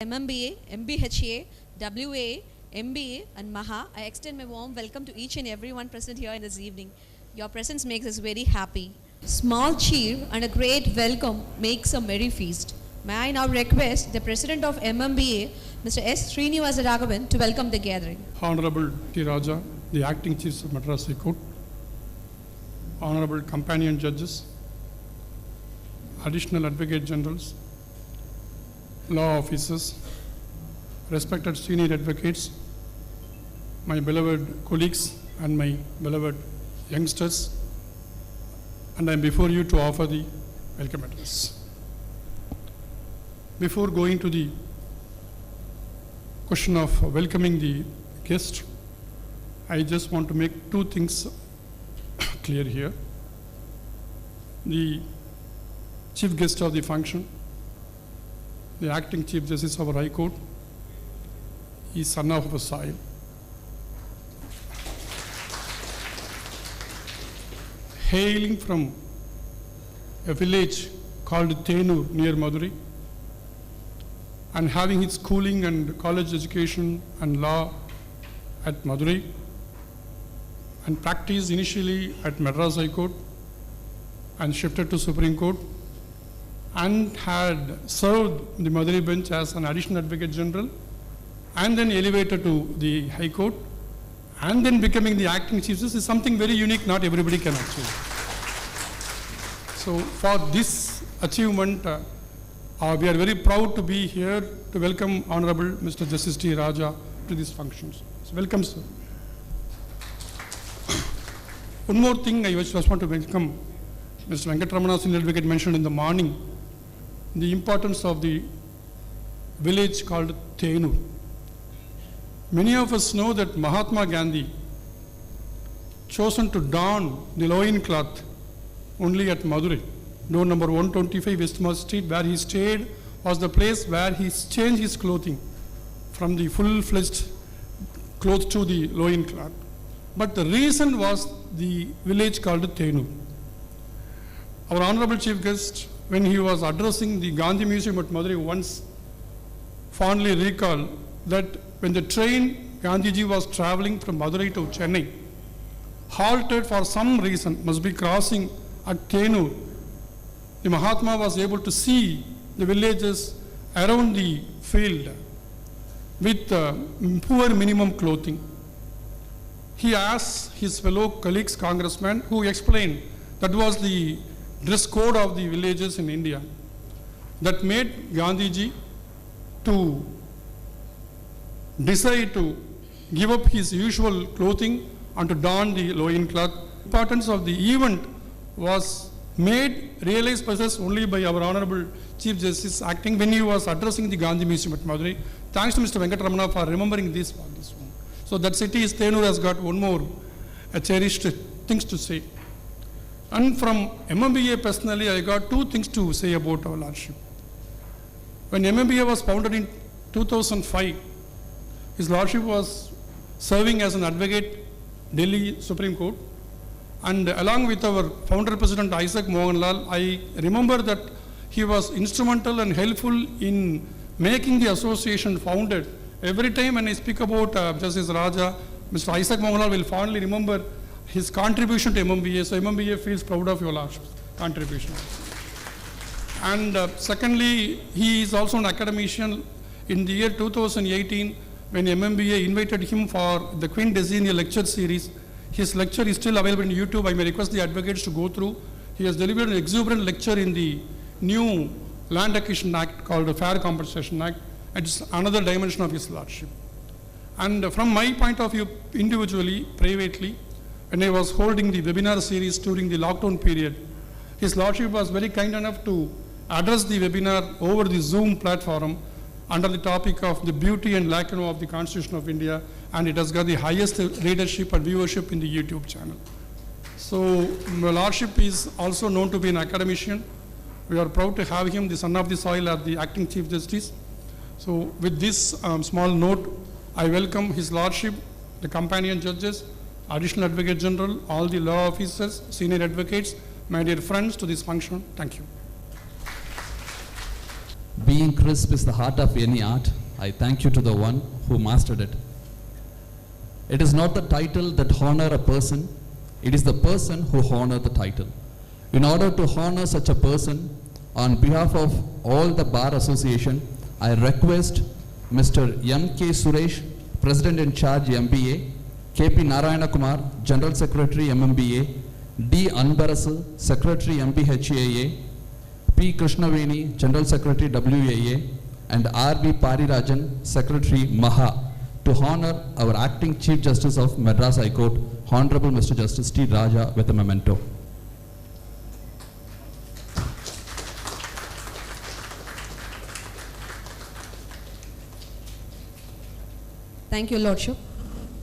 MMBA, MBHAA, WAA, MBA and MAHA, I extend my warm welcome to each and everyone present here in this evening. Your presence makes us very happy. Small cheer and a great welcome makes a merry feast. May I now request the President of MMBA, Mr. S. Srinivasa Raghavan, to welcome the gathering. Honorable T. Raja, the Acting Chiefs of Madras High Court, Honorable Companion Judges, Additional Advocate Generals, Law Officers, respected Senior Advocates, my beloved colleagues and my beloved youngsters, and I am before you to offer the welcome address. Before going to the question of welcoming the guest, I just want to make two things clear here. The chief guest of the function, the acting Chief Justice of our High Court, is son of our soil. Hailing from a village called Thenur near Madurai, and having his schooling and college education and law at Madurai, and practiced initially at Madras High Court and shifted to Supreme Court, and had served the Madurai bench as an Additional Advocate General, and then elevated to the High Court, and then becoming the Acting Chief Justice is something very unique, not everybody can achieve. So for this achievement, we are very proud to be here to welcome Honorable Mr. Justice T. Raja to these functions. So welcome, sir. One more thing I just want to welcome. Mr. Venkatramana, Senior Advocate, mentioned in the morning the importance of the village called Thenur. Many of us know that Mahatma Gandhi chosen to don the loincloth only at Madurai. Door number 125 Westmost Street, where he stayed, was the place where he changed his clothing from the full-fledged clothes to the loincloth. But the reason was the village called Thenur. Our Honorable Chief Guest, when he was addressing the Gandhi Museum at Madurai, once fondly recalled that when the train Gandhiji was traveling from Madurai to Chennai, halted for some reason, must be crossing at Thenur, the Mahatma was able to see the villages around the field with poor minimum clothing. He asked his fellow colleagues, congressmen, who explained that was the dress code of the villages in India that made Gandhiji to decide to give up his usual clothing and to don the loincloth. The importance of the event was made realized by us only by our Honorable Chief Justice acting when he was addressing the Gandhi Museum at Madurai. Thanks to Mr. Venkatramana for remembering this one. So that city is Thenur has got one more cherished things to say. And from MMBA personally, I got two things to say about our Lordship. When MMBA was founded in 2005, His Lordship was serving as an advocate Delhi Supreme Court, and along with our founder President Isaac Mohanlal, I remember that he was instrumental and helpful in making the association founded. Every time when I speak about Justice Raja, Mr. Isaac Mohanlal will fondly remember his contribution to MMBA, so MMBA feels proud of your Lordship's contribution. And secondly, he is also an academician. In the year 2018, when MMBA invited him for the Queen Designee lecture series, his lecture is still available on YouTube. I may request the advocates to go through. He has delivered an exuberant lecture in the new Land Acquisition Act called the Fair Compensation Act. It's another dimension of his Lordship. And from my point of view, individually, privately, when I was holding the webinar series during the lockdown period, His Lordship was very kind enough to address the webinar over the Zoom platform under the topic of the beauty and lacuna of the Constitution of India, and it has got the highest readership and viewership in the YouTube channel. So, my Lordship is also known to be an academician. We are proud to have him, the son of the soil, as the Acting Chief Justice. So, with this small note, I welcome His Lordship, the companion judges, Additional Advocate General, all the law officers, senior advocates, my dear friends, to this function. Thank you. Being crisp is the heart of any art. I thank you to the one who mastered it. It is not the title that honor a person, it is the person who honor the title. In order to honor such a person, on behalf of all the Bar Association, I request Mr. M.K. Suresh, President in Charge MBA, K.P. Narayana Kumar, General Secretary MMBA, D. Anbarasu, Secretary MBHAA, P. Krishnaveni, General Secretary WAA, and R.B. Parirajan, Secretary MAHA, to honor our Acting Chief Justice of Madras High Court, Honorable Mr. Justice T. Raja, with a memento. Thank you, Lordship.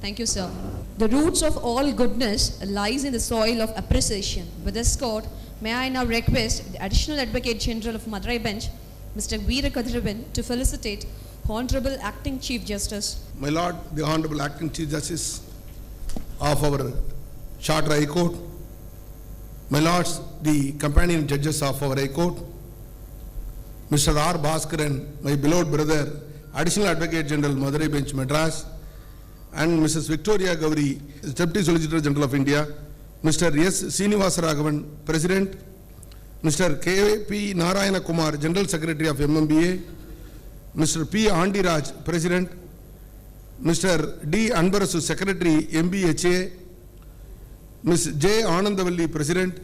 Thank you, sir. The roots of all goodness lies in the soil of appreciation. With this court, may I now request the Additional Advocate General of Madurai Bench, Mr. Veera Kathiravan, to felicitate Honorable Acting Chief Justice. My Lord, the Honorable Acting Chief Justice of our Charter High Court, my Lords, the companion judges of our High Court, Mr. R. Bhaskaran, my beloved brother, Additional Advocate General, Madurai Bench, Madras, and Mrs. Victoria Gauri, Deputy Solicitor General of India, Mr. S. Srinivasa Raghavan, President, Mr. K.P. Narayana Kumar, General Secretary of MMBA, Mr. P. Andiraj, President, Mr. D. Anbarasu, Secretary, MBHAA, Ms. J. Anandavalli, President,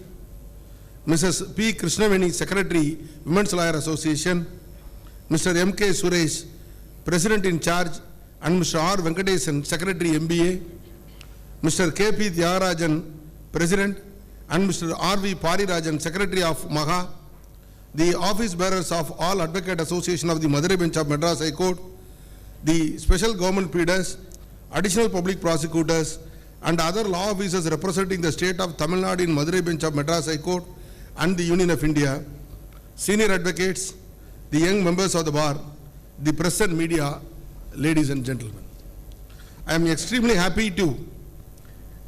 Mrs. P. Krishnaveni, Secretary, Women's Lawyer Association, Mr. M.K. Suresh, President in Charge, and Mr. R. Venkatesan, Secretary, MBA, Mr. K.P. Tyagarajan, President, and Mr. R.V. Parirajan, Secretary of MAHA, the office bearers of all Advocate Association of the Madurai Bench of Madras High Court, the special government pleaders, additional public prosecutors, and other law officers representing the state of Tamil Nadu in Madurai Bench of Madras High Court and the Union of India, senior advocates, the young members of the bar, the press and media, ladies and gentlemen. I am extremely happy to,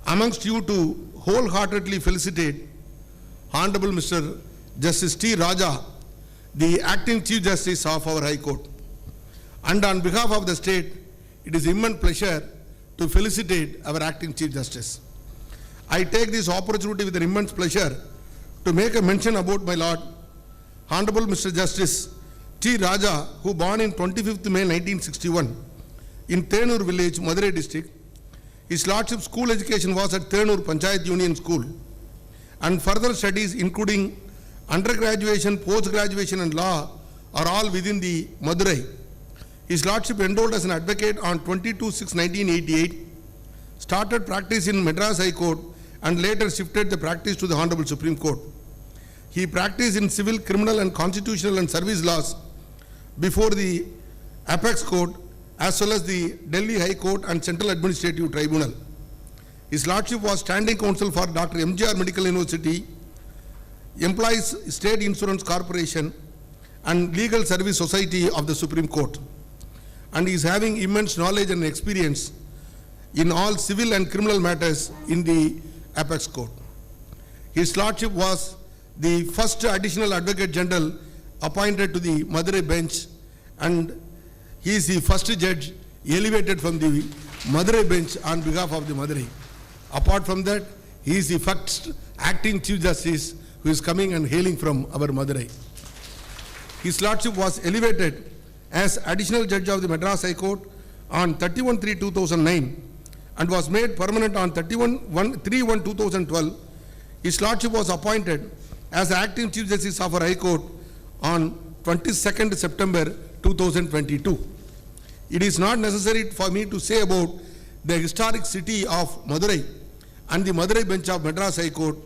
amongst you, to wholeheartedly felicitate Honorable Mr. Justice T. Raja, the Acting Chief Justice of our High Court. And on behalf of the state, it is immense pleasure to felicitate our Acting Chief Justice. I take this opportunity with an immense pleasure to make a mention about my Lord, Honorable Mr. Justice T. Raja, who born in 25th May 1961 in Thenur village, Madurai district. His Lordship's school education was at Thenur Panchayat Union School, and further studies including undergraduation, post-graduation and law are all within the Madurai. His Lordship enrolled as an advocate on 22/6/1988, started practice in Madras High Court and later shifted the practice to the Honorable Supreme Court. He practiced in civil, criminal and constitutional and service laws before the Apex Court as well as the Delhi High Court and Central Administrative Tribunal. His Lordship was standing counsel for Dr. MGR Medical University, Employees State Insurance Corporation and Legal Service Society of the Supreme Court, and he is having immense knowledge and experience in all civil and criminal matters in the Apex Court. His Lordship was the first Additional Advocate General appointed to the Madurai Bench, and he is the first judge elevated from the Madurai Bench on behalf of the Madurai. Apart from that, he is the first Acting Chief Justice who is coming and hailing from our Madurai. His Lordship was elevated as Additional Judge of the Madras High Court on 31/3/2009 and was made permanent on 31/3/2012. His Lordship was appointed as Acting Chief Justice of our High Court on 22nd September 2022. It is not necessary for me to say about the historic city of Madurai and the Madurai Bench of Madras High Court.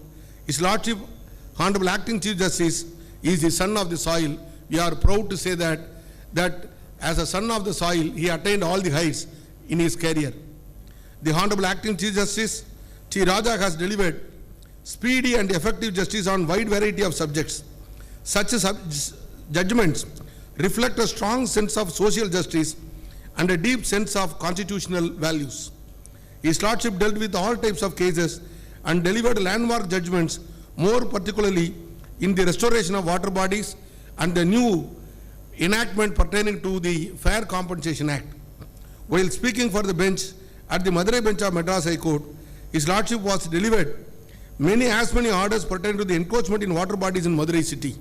His Lordship, Honorable Acting Chief Justice, is the son of the soil. We are proud to say that as a son of the soil, he attained all the heights in his career. The Honorable Acting Chief Justice T. Raja has delivered speedy and effective justice on wide variety of subjects. Such judgments reflect a strong sense of social justice and a deep sense of constitutional values. His Lordship dealt with all types of cases and delivered landmark judgments, more particularly in the restoration of water bodies and the new enactment pertaining to the Fair Compensation Act. While speaking for the bench at the Madurai bench of Madras High Court, His Lordship was delivered many orders pertaining to the encroachment in water bodies in Madurai city.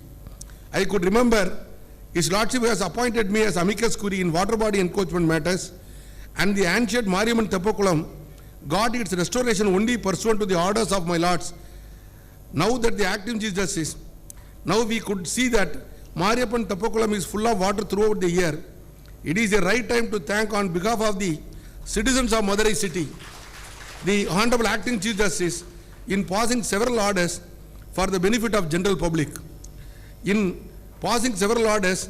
I could remember His Lordship has appointed me as amicus curiae in water body encroachment matters, and the ancient Mariamman Teppakulam got its restoration only pursuant to the orders of my lords. Now that the acting Chief Justice, now we could see that Mariamman Teppakulam is full of water throughout the year. It is the right time to thank on behalf of the citizens of Madurai city, the Hon'ble Acting Chief Justice, in passing several orders for the benefit of general public. In passing several orders,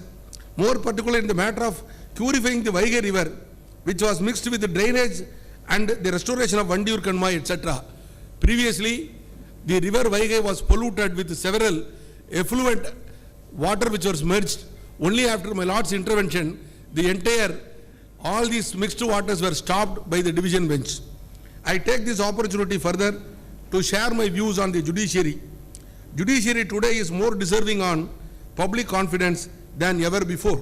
more particularly in the matter of purifying the Vaigai river, which was mixed with the drainage and the restoration of Vandiur Kanmai, etc. Previously, the river Vaigai was polluted with several effluent water which was merged. Only after my lord's intervention, all these mixed waters were stopped by the division bench. I take this opportunity further to share my views on the judiciary. Judiciary today is more deserving on public confidence than ever before.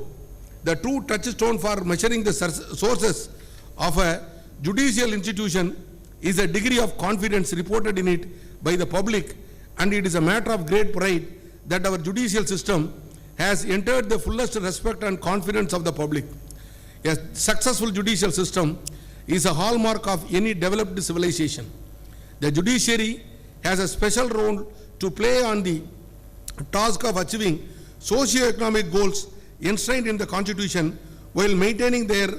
The true touchstone for measuring the sources of a judicial institution is a degree of confidence reported in it by the public, and it is a matter of great pride that our judicial system has entered the fullest respect and confidence of the public. A successful judicial system is a hallmark of any developed civilization. The judiciary has a special role to play on the task of achieving socio-economic goals enshrined in the Constitution while maintaining their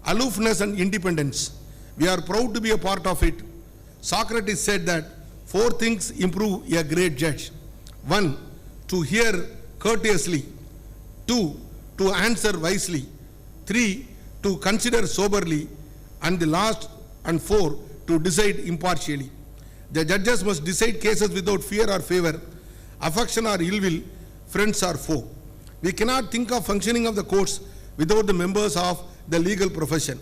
aloofness and independence. We are proud to be a part of it. Socrates said that 4 things improve a great judge. 1, to hear courteously. 2, to answer wisely. 3, to consider soberly. And the last, and 4, to decide impartially. The judges must decide cases without fear or favor, affection or ill will, friends or foe. We cannot think of functioning of the courts without the members of the legal profession.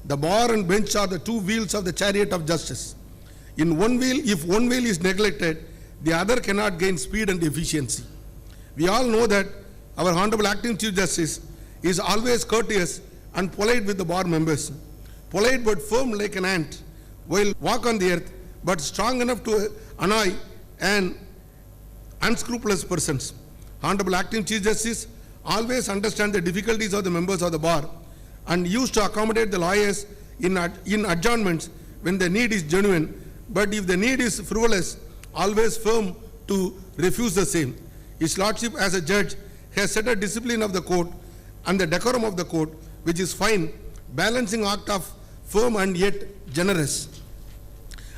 The bar and bench are the 2 wheels of the chariot of justice. In one wheel, if one wheel is neglected, the other cannot gain speed and efficiency. We all know that our Honorable Acting Chief Justice is always courteous and polite with the bar members. Polite but firm like an ant, while walk on the earth, but strong enough to annoy and unscrupulous persons. Honorable Acting Chief Justice always understand the difficulties of the members of the bar and used to accommodate the lawyers in adjournments when the need is genuine, but if the need is frivolous, always firm to refuse the same. His Lordship as a judge has set a discipline of the court and the decorum of the court, which is fine, balancing act of firm and yet generous.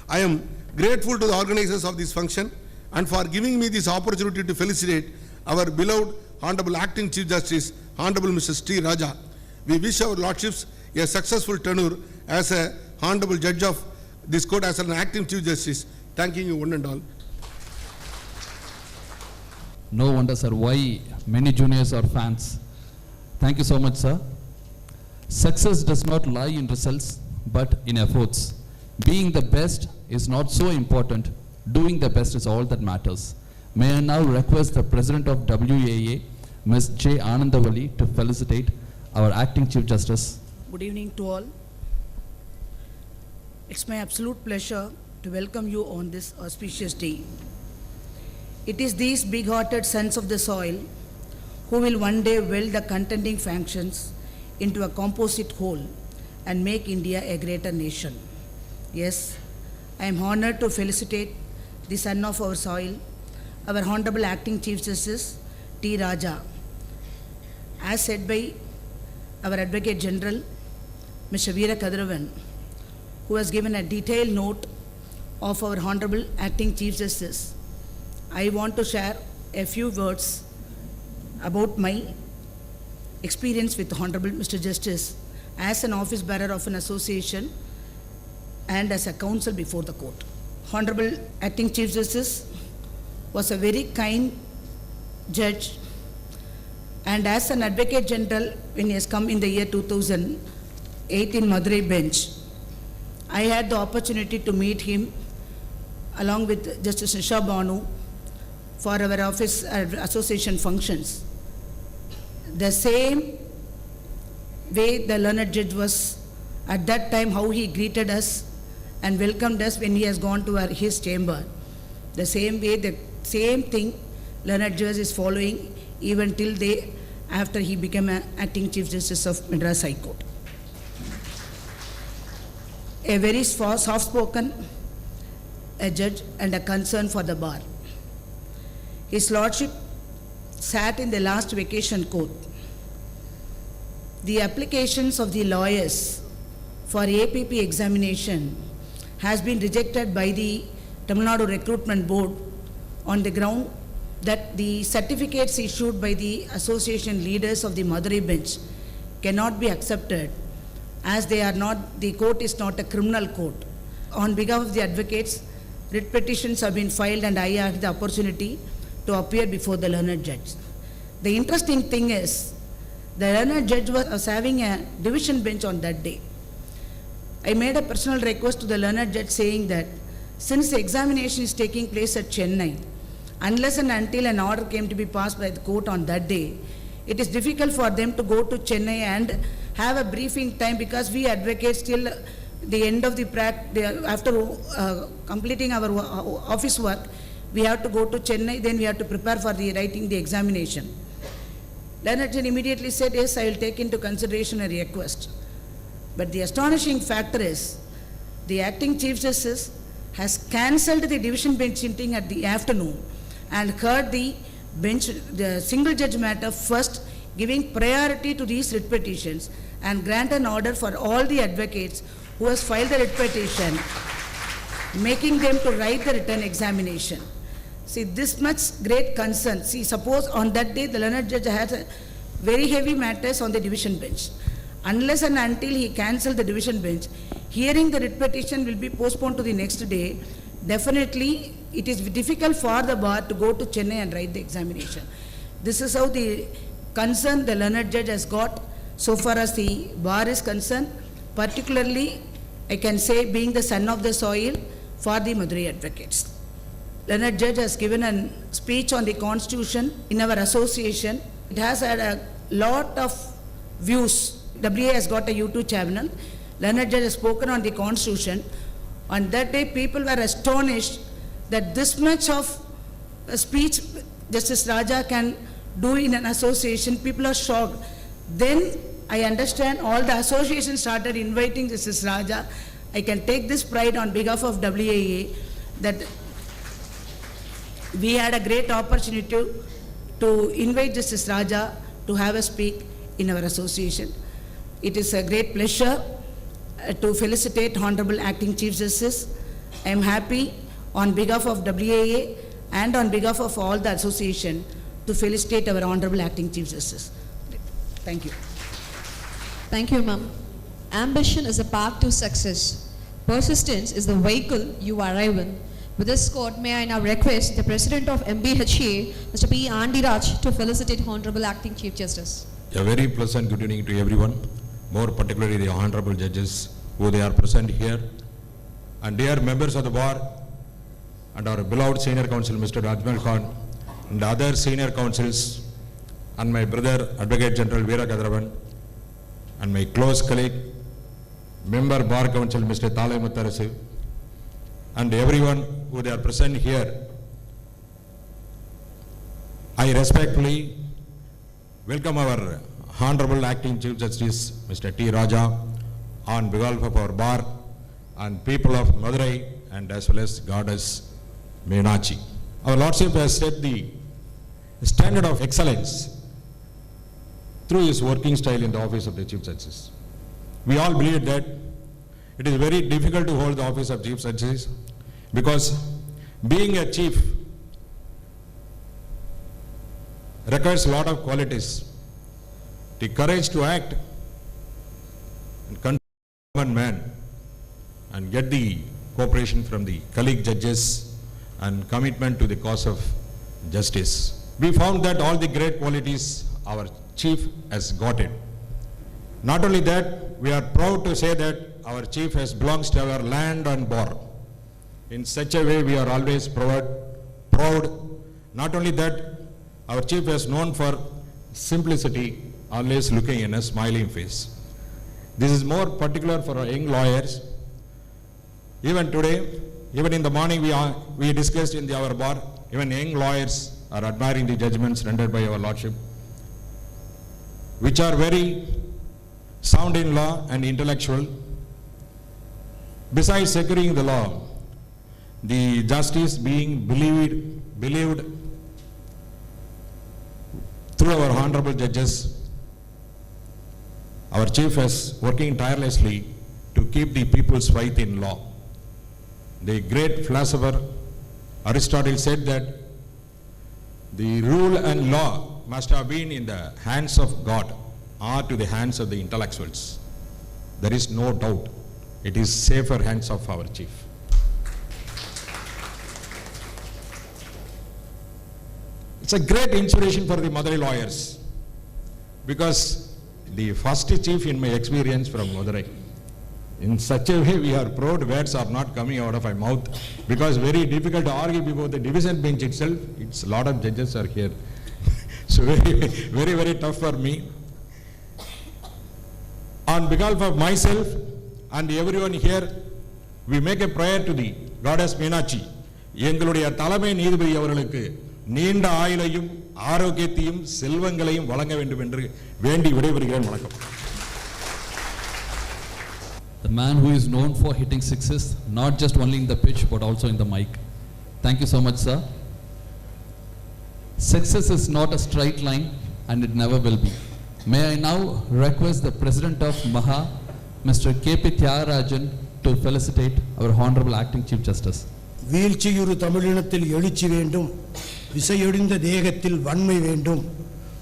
I am grateful to the organizers of this function and for giving me this opportunity to felicitate our beloved Honorable Acting Chief Justice, Honorable Mr. Sri Raja. We wish our Lordships a successful tenure as a Honorable Judge of this court as an Acting Chief Justice. Thanking you one and all. No wonder, sir, why many juniors are fans. Thank you so much, sir. Success does not lie in results, but in efforts. Being the best is not so important. Doing the best is all that matters. May I now request the President of WAA, Ms. J. Anandavali, to felicitate our Acting Chief Justice. Good evening to all. It's my absolute pleasure to welcome you on this auspicious day. It is these big-hearted sons of the soil who will one day weld the contending factions into a composite whole and make India a greater nation. Yes, I am honored to felicitate the son of our soil, our Honorable Acting Chief Justice T. Raja. As said by our Advocate General, Mr. Veera Kadiravan, who has given a detailed note of our Honorable Acting Chief Justice, I want to share a few words about my experience with Honorable Mr. Justice as an office bearer of an association and as a counsel before the court. Honorable Acting Chief Justice was a very kind judge, and as an Advocate General, when he has come in the year 2008 in Madurai bench, I had the opportunity to meet him along with Justice Nisha Banu for our office association functions. the same way the learned judge was at that time, how he greeted us and welcomed us when he has gone to his chamber. The same way, the same thing learned judge is following even till day after he became an acting Chief Justice of Madras High Court. A very soft-spoken judge and a concern for the bar. His Lordship sat in the last vacation court. The applications of the lawyers for APP examination has been rejected by the Tamil Nadu Recruitment Board on the ground that the certificates issued by the association leaders of the Madurai bench cannot be accepted as they are not, the court is not a criminal court. On behalf of the advocates, writ petitions have been filed and I had the opportunity to appear before the learned judge. The interesting thing is, the learned judge was having a division bench on that day. I made a personal request to the learned judge saying that since the examination is taking place at Chennai, unless and until an order came to be passed by the court on that day, it is difficult for them to go to Chennai and have a briefing time, because we advocates till the end of the after completing our office work, we have to go to Chennai, then we have to prepare for the writing the examination. Learned judge immediately said, yes, I will take into consideration a request. But the astonishing factor is, the acting Chief Justice has cancelled the division bench sitting at the afternoon and heard the bench, the single judge matter first, giving priority to these writ petitions and grant an order for all the advocates who has filed the writ petition, making them to write the written examination. See, this much great concern. See, suppose on that day the learned judge had very heavy matters on the division bench. Unless and until he cancelled the division bench, hearing the writ petition will be postponed to the next day. Definitely, it is difficult for the bar to go to Chennai and write the examination. This is how the concern the learned judge has got so far as the bar is concerned. Particularly, I can say, being the son of the soil for the Madurai advocates. Learned judge has given a speech on the constitution in our association. It has had a lot of views. WA has got a YouTube channel. Learned judge has spoken on the constitution. On that day, people were astonished that this much of a speech Justice Raja can do in an association. People are shocked. Then I understand all the associations started inviting Justice Raja. I can take this pride on behalf of WAA that we had a great opportunity to invite Justice Raja to have a speak in our association. It is a great pleasure to felicitate Honorable Acting Chief Justice. I am happy on behalf of WAA and on behalf of all the association to felicitate our Honorable Acting Chief Justice. Thank you. Thank you, ma'am. Ambition is a path to success. Persistence is the vehicle you arrive in. With this court, may I now request the President of MBHAA, Mr. P. Andiraj, to felicitate Honorable Acting Chief Justice. A very pleasant good evening to everyone, more particularly the honorable judges who they are present here, and dear members of the bar, and our beloved senior counsel Mr. Ajmal Khan, and other senior counsels, and my brother Advocate General Veera Kadravan, and my close colleague, member bar counsel Mr. Thalai Muttarasu, and everyone who they are present here. I respectfully welcome our Honorable Acting Chief Justice Mr. T. Raja on behalf of our bar and people of Madurai and as well as Goddess Meenachi. Our Lordship has set the standard of excellence through his working style in the office of the Chief Justice. We all believe that it is very difficult to hold the office of Chief Justice because being a chief requires a lot of qualities. The courage to act and control common man and get the cooperation from the colleague judges and commitment to the cause of justice. We found that all the great qualities our chief has got it. Not only that, we are proud to say that our chief has belongs to our land and bar. In such a way, we are always proud. Not only that, our chief is known for simplicity, always looking in a smiling face. This is more particular for our young lawyers. Even today, even in the morning we discussed in our bar, even young lawyers are admiring the judgments rendered by our Lordship, which are very sound in law and intellectual. Besides securing the law, the justice being believed through our honorable judges, our chief is working tirelessly to keep the people's faith in law. The great philosopher Aristotle said that the rule and law must have been in the hands of God or to the hands of the intellectuals. There is no doubt. It is safer hands of our chief. It's a great inspiration for the Madurai lawyers, because the first chief in my experience from Madurai, in such a way we are proud, words are not coming out of my mouth, because very difficult to argue before the division bench itself. It's a lot of judges are here. So very tough for me. On behalf of myself and everyone here, we make a prayer to the goddess Meenakshi. எங்களுடைய தலைமை நீதிபதி அவர்களுக்கு நீண்ட ஆயுளையும் ஆரோக்கியத்தையும் செல்வங்களையும் வழங்க வேண்டும் என்று வேண்டி விடைபெறுகிறேன். வணக்கம். The man who is known for hitting sixes, not just only in the pitch but also in the mic. Thank you so much, sir. Success is not a straight line and it never will be. May I now request the President of MAHA, Mr. K.P. Tyagarajan, to felicitate our Honorable Acting Chief Justice. வீழ்ச்சியுறு தமிழினத்தில் எழுச்சி வேண்டும், விசையொடிந்த தேகத்தில் வன்மை வேண்டும்,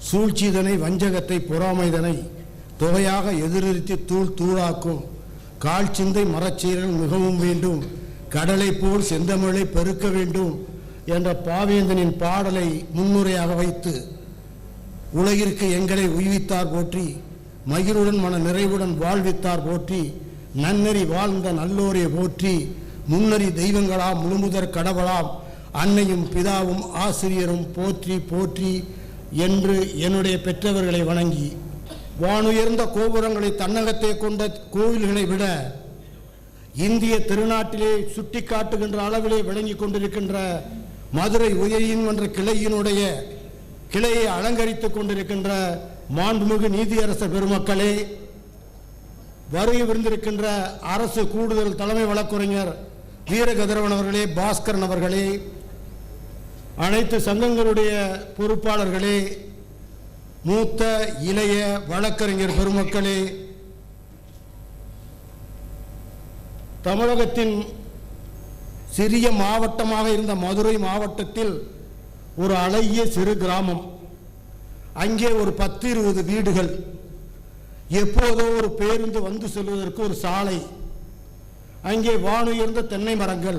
சூழ்ச்சிதனை வஞ்சகத்தை பொறாமைதனை தொகையாக எதிர்த்து தூள் தூளாக்கும் கால் சிந்தை மரச்சீரல் மிகவும் வேண்டும், கடலை போல் செந்தமிழை பெருக்க வேண்டும் என்ற பாவேந்தனின் பாடலை முன்னுரையாக வைத்து உலகிற்கு எங்களை உய்வித்தார் போற்றி, மகிழுடன் மன நிறைவுடன் வாழ்வித்தார் போற்றி, நன்னறி வாழ்ந்த நல்லோரே போற்றி, முன்னறி தெய்வங்களாம் முழுமுதற் கடவுளாம் அன்னையும் பிதாவும் ஆசிரியரும் போற்றி போற்றி என்று என்னுடைய பெற்றவர்களை வணங்கி, வானுயர்ந்த கோபுரங்களை தன்னகத்தை கொண்ட கோவில்களை விட இந்திய திருநாட்டிலே சுட்டி காட்டுகின்ற அளவிலே விளங்கி கொண்டிருக்கின்ற மதுரை உயர்நீதிமன்ற கிளையை அலங்கரித்துக் கொண்டிருக்கின்ற மாண்புமிகு நீதியரசர் பெருமக்களே, வருகை விருந்திருக்கின்ற அரசு கூடுதல் தலைமை வழக்கறிஞர் வீரகதிரவன் அவர்களே, பாஸ்கரன் அவர்களே, அனைத்து சங்கங்களுடைய பொறுப்பாளர்களே, மூத்த இளைய வழக்கறிஞர் பெருமக்களே, தமிழகத்தின் சிறிய மாவட்டமாக இருந்த மதுரை மாவட்டத்தில் ஒரு அழகிய சிறு கிராமம், அங்கே ஒரு 10-20 வீடுகள், எப்போதோ ஒரு பேருந்து வந்து செல்வதற்கு ஒரு சாலை, அங்கே வானுயர்ந்த தென்னை மரங்கள்,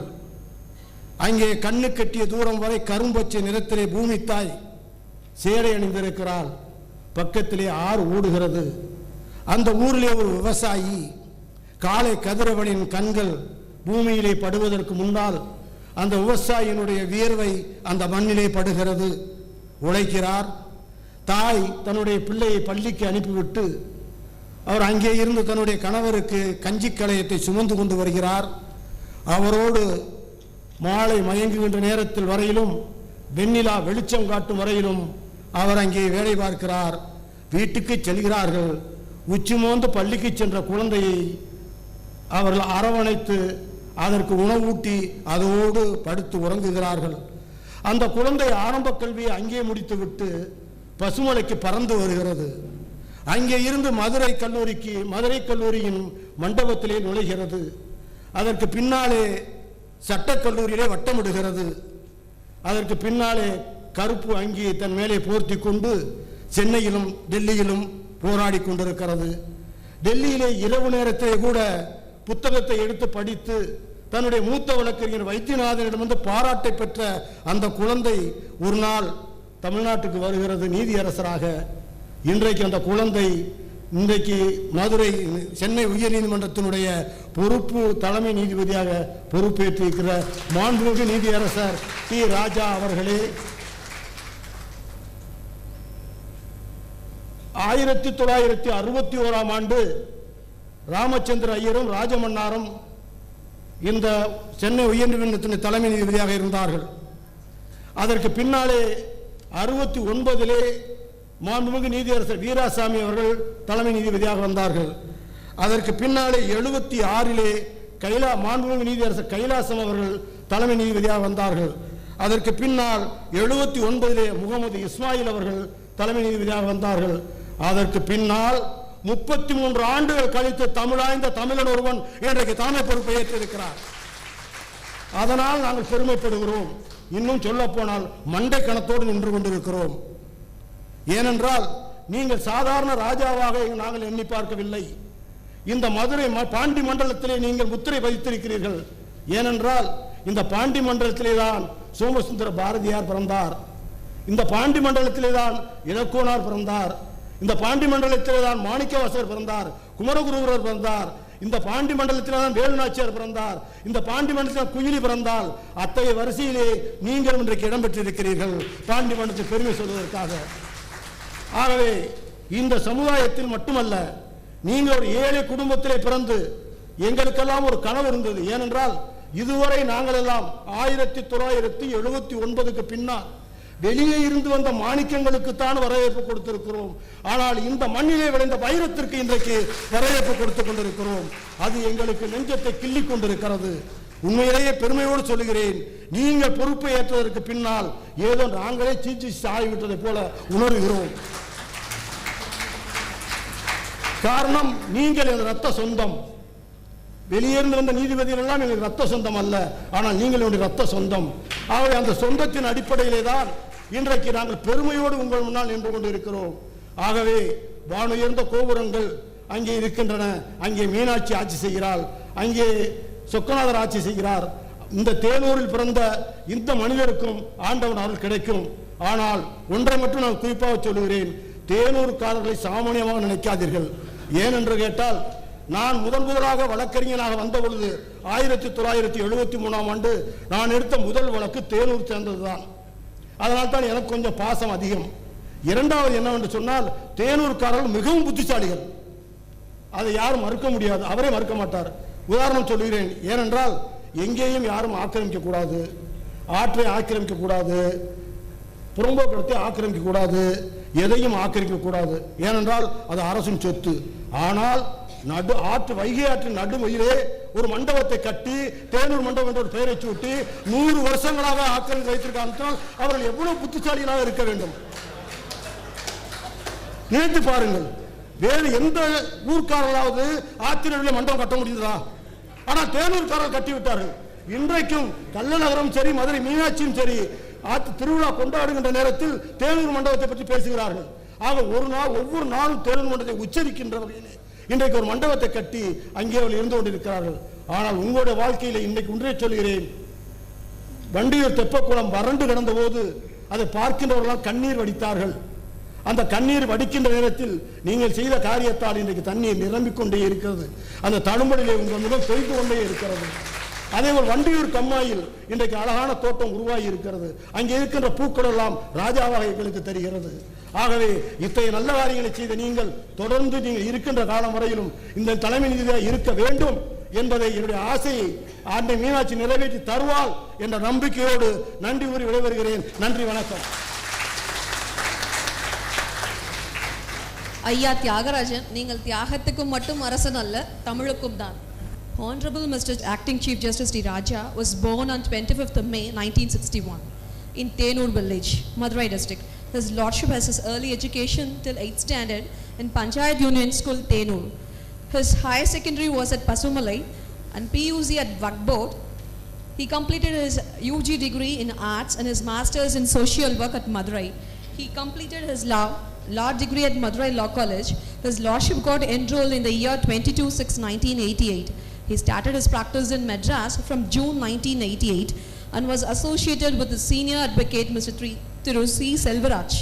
அங்கே கண்ணு கட்டிய தூரம் வரை கரும்பச்சை நிறத்திலே பூமி தாய் சேலை அணிந்திருக்கிறாள், பக்கத்திலே ஆறு ஓடுகிறது. அந்த ஊரிலே ஒரு விவசாயி, காலை கதிரவனின் கண்கள் பூமியிலே படுவதற்கு முன்னால் அந்த விவசாயியினுடைய வியர்வை அந்த மண்ணிலே படுகிறது, உழைக்கிறார். தாய் தன்னுடைய பிள்ளையை பள்ளிக்கு அனுப்பிவிட்டு அவர் அங்கே இருந்து தன்னுடைய கணவருக்கு கஞ்சி கலையத்தை சுமந்து கொண்டு வருகிறார். அவரோடு மாலை மயங்குகின்ற நேரத்தில் வரையிலும், வெண்ணிலா வெளிச்சம் காட்டும் வரையிலும் அவர் அங்கே வேலை பார்க்கிறார். வீட்டுக்கு செல்கிறார்கள். உச்சி மோந்து பள்ளிக்கு சென்ற குழந்தையை அவர்கள் அரவணைத்து அதற்கு உணவூட்டி அதோடு படுத்து உறங்குகிறார்கள். அந்த குழந்தை ஆரம்ப கல்வியை அங்கே முடித்துவிட்டு பசுமலைக்கு பறந்து வருகிறது. அங்கே இருந்து மதுரை கல்லூரியின் மண்டபத்திலே நுழைகிறது. அதற்கு பின்னாலே சட்டக்கல்லூரியிலே வட்டமிடுகிறது. அதற்கு பின்னாலே கருப்பு அங்கி தன் மேலே போர்த்தி கொண்டு சென்னையிலும் டெல்லியிலும் போராடி கொண்டிருக்கிறது. டெல்லியிலே இரவு நேரத்திலே கூட புத்தகத்தை எடுத்து படித்து தன்னுடைய மூத்த வழக்கறிஞர் வைத்தியநாதனிடமிருந்து பாராட்டை பெற்ற அந்த குழந்தை ஒரு நாள் தமிழ்நாட்டுக்கு வருகிறது நீதியரசராக. இன்றைக்கு அந்த குழந்தை மதுரை சென்னை உயர்நீதிமன்றத்தினுடைய பொறுப்பு தலைமை நீதிபதியாக பொறுப்பேற்றிருக்கிற மாண்புமிகு நீதியரசர் டி. ராஜா அவர்களே, 1961ஆம் ஆண்டு ராமச்சந்திர ஐயரும் ராஜமன்னாரும் இந்த சென்னை உயர்நீதிமன்றத்தின் தலைமை நீதிபதியாக இருந்தார்கள். அதற்கு பின்னாலே 69 மாண்புமிகு நீதியரசர் வீராசாமி அவர்கள் தலைமை நீதிபதியாக வந்தார்கள். அதற்கு பின்னாலே 76 மாண்புமிகு நீதியரசர் கைலாசம் அவர்கள் தலைமை நீதிபதியாக வந்தார்கள். அதற்கு பின்னால் 79 முகமது இஸ்மாயில் அவர்கள் தலைமை நீதிபதியாக வந்தார்கள். அதற்கு பின்னால் 33 ஆண்டுகள் கழித்து தமிழாய்ந்த தமிழன் ஒருவன் இன்றைக்கு தலைமை பொறுப்பை ஏற்றிருக்கிறார். அதனால் நாங்கள் பெருமைப்படுகிறோம். இன்னும் சொல்ல போனால் மண்டை கணத்தோடு நின்று கொண்டிருக்கிறோம். ஏனென்றால் நீங்கள் சாதாரண ராஜாவாக நாங்கள் எண்ணி பார்க்கவில்லை. இந்த மதுரை பாண்டி மண்டலத்திலே நீங்கள் முத்திரை பதித்திருக்கிறீர்கள். ஏனென்றால் இந்த பாண்டி மண்டலத்திலே தான் சோமசுந்தர பாரதியார் பிறந்தார். இந்த பாண்டி மண்டலத்திலே தான் இலக்கோனார் பிறந்தார். இந்த பாண்டி மண்டலத்திலே தான் மாணிக்கவாசகர் பிறந்தார், குமரகுருவரர் பிறந்தார். இந்த பாண்டி மண்டலத்திலே தான் வேலுநாச்சியார் பிறந்தார். இந்த பாண்டி மண்டலத்தில் குயிலி பிறந்தால் அத்தகைய வரிசையிலே நீங்கள் இன்றைக்கு இடம்பெற்றிருக்கிறீர்கள் பாண்டி மண்டலத்தை பெருமை சொல்வதற்காக. ஆகவே இந்த சமுதாயத்தில் மட்டுமல்ல, நீங்கள் ஒரு ஏழை குடும்பத்திலே பிறந்து எங்களுக்கெல்லாம் ஒரு கனவு இருந்தது. ஏனென்றால் இதுவரை நாங்கள் எல்லாம் 1979க்கு பின்னால் வெளியே இருந்து வந்த மாணிக்கங்களுக்குத்தான் வரவேற்பு கொடுத்திருக்கிறோம். ஆனால் இந்த மண்ணிலே விளைந்த வைரத்திற்கு இன்றைக்கு வரவேற்பு கொடுத்துக் கொண்டிருக்கிறோம். அது எங்களுக்கு நெஞ்சத்தை கிள்ளிக் கொண்டிருக்கிறது. உண்மையிலேயே பெருமையோடு சொல்லுகிறேன், நீங்கள் பொறுப்பை ஏற்றதற்கு பின்னால் ஏதோ நாங்களே சீச்சி ஆகிவிட்டதை போல உணர்கிறோம். காரணம், நீங்கள் எங்கள் ரத்த சொந்தம். வெளியேந்து வந்த நீதிபதிகள் எல்லாம் எங்களுக்கு ரத்த சொந்தம் அல்ல, ஆனால் நீங்கள் என்னுடைய ரத்த சொந்தம். ஆகவே அந்த சொந்தத்தின் அடிப்படையிலே தான் இன்றைக்கு நாங்கள் பெருமையோடு உங்கள் முன்னால் நின்று கொண்டிருக்கிறோம். ஆகவே வானுயர்ந்த கோபுரங்கள் அங்கே இருக்கின்றன. அங்கே மீனாட்சி ஆட்சி செய்கிறாள், அங்கே சொக்கநாதர் ஆட்சி செய்கிறார். இந்த தேனூரில் பிறந்த இந்த மனிதருக்கும் ஆண்டவன் அருள் கிடைக்கும். ஆனால் ஒன்றை மட்டும் நான் குறிப்பாக சொல்லுகிறேன், தேனூர்காரர்களை சாமானியமாக நினைக்காதீர்கள். ஏனென்று கேட்டால், நான் முதலாக வழக்கறிஞனாக வந்த பொழுது 1973ஆம் ஆண்டு நான் எடுத்த முதல் வழக்கு தேனூர் சேர்ந்ததுதான். அதனால் தான் எனக்கு கொஞ்சம் பாசம் அதிகம். இரண்டாவது என்னவென்று சொன்னால், தேனூர்காரர்கள் மிகவும் புத்திசாலிகள். அதை யாரும் மறுக்க முடியாது, அவரே மறுக்க மாட்டார். உதாரணம் சொல்கிறேன். ஏனென்றால் எங்கேயும் யாரும் ஆக்கிரமிக்க கூடாது, ஆற்றை ஆக்கிரமிக்க கூடாது, புறம்போக்கிடத்தை ஆக்கிரமிக்க கூடாது, எதையும் ஆக்கிரமிக்க கூடாது. ஏனென்றால் அது அரசின் சொத்து. ஆனால் வைகை ஆற்றின் நடுமையிலே ஒரு மண்டபத்தை கட்டி தேனூர் மண்டபம் என்ற ஒரு பெயரை சூட்டி 100 வருஷங்களாக ஆக்கிரமித்து வைத்திருக்காங்க. அவர்கள் எவ்வளவு புத்திசாலிகளாக இருக்க வேண்டும் நினைத்து பாருங்கள். வேறு எந்த ஊர்க்காரர்களாவது ஆற்றினரில் மண்டபம் கட்ட முடியுதா? ஆனால் தேனூர்காரர்கள் கட்டிவிட்டார்கள். இன்றைக்கும் கள்ளநகரம் சரி, மதுரை மீனாட்சியும் சரி, ஆற்று திருவிழா கொண்டாடுகின்ற நேரத்தில் தேனூர் மண்டபத்தை பற்றி பேசுகிறார்கள். ஆக ஒவ்வொரு நாளும் தேனூர் மண்டபத்தை உச்சரிக்கின்ற வகையிலே இன்றைக்கு ஒரு மண்டபத்தை கட்டி அங்கே அவர்கள் இருந்து கொண்டிருக்கிறார்கள். ஆனால் உங்களுடைய வாழ்க்கையில் இன்றைக்கு ஒன்றே சொல்கிறேன், வண்டியூர் தெப்பக்குளம் வறண்டு கிடந்த போது அதை பார்க்கின்றவர்களால் கண்ணீர் வடித்தார்கள். அந்த கண்ணீர் வடிக்கின்ற நேரத்தில் நீங்கள் செய்த காரியத்தால் இன்றைக்கு தண்ணீர் நிரம்பிக் கொண்டே இருக்கிறது. அந்த தழும்பலிலே உங்கள் முகம் தொய்ந்து கொண்டே இருக்கிறது. அதே ஒரு வண்டியூர் கம்மாயில் இன்றைக்கு அழகான தோட்டம் உருவாகி இருக்கிறது. அங்கே இருக்கின்ற பூக்கள் எல்லாம் ராஜாவாக எங்களுக்கு தெரிகிறது. ஆகவே இத்தகைய நல்ல காரியங்களை செய்த நீங்கள் தொடர்ந்து நீங்கள் இருக்கின்ற காலம் வரையிலும் இந்த தலைமை நீதியாக இருக்க வேண்டும் என்பதை என்னுடைய ஆசையை ஆண்டை மீனாட்சி நிறைவேற்றி தருவாள் என்ற நம்பிக்கையோடு நன்றி கூறி விடைபெறுகிறேன். நன்றி, வணக்கம். ஐயா தியாகராஜன், நீங்கள் தியாகத்துக்கும் மட்டும் அரசன் அல்ல, தமிழுக்கும் தான். Hon'ble Mr. Acting Chief Justice T. Raja was born on 25th of May 1961 in Tenur village, Madurai district. His lordship has his early education till 8th standard in Panchayat Union School, Tenur. His higher secondary was at Pasumalai and PUC at Vakbod. He completed his UG degree in arts and his masters in social work at Madurai. He completed his law degree at Madurai Law College. His lordship got enrolled in the year 22/6/1988. He started his practice in Madras from June 1988 and was associated with the senior advocate Mr. Thiru C. Selvaraj.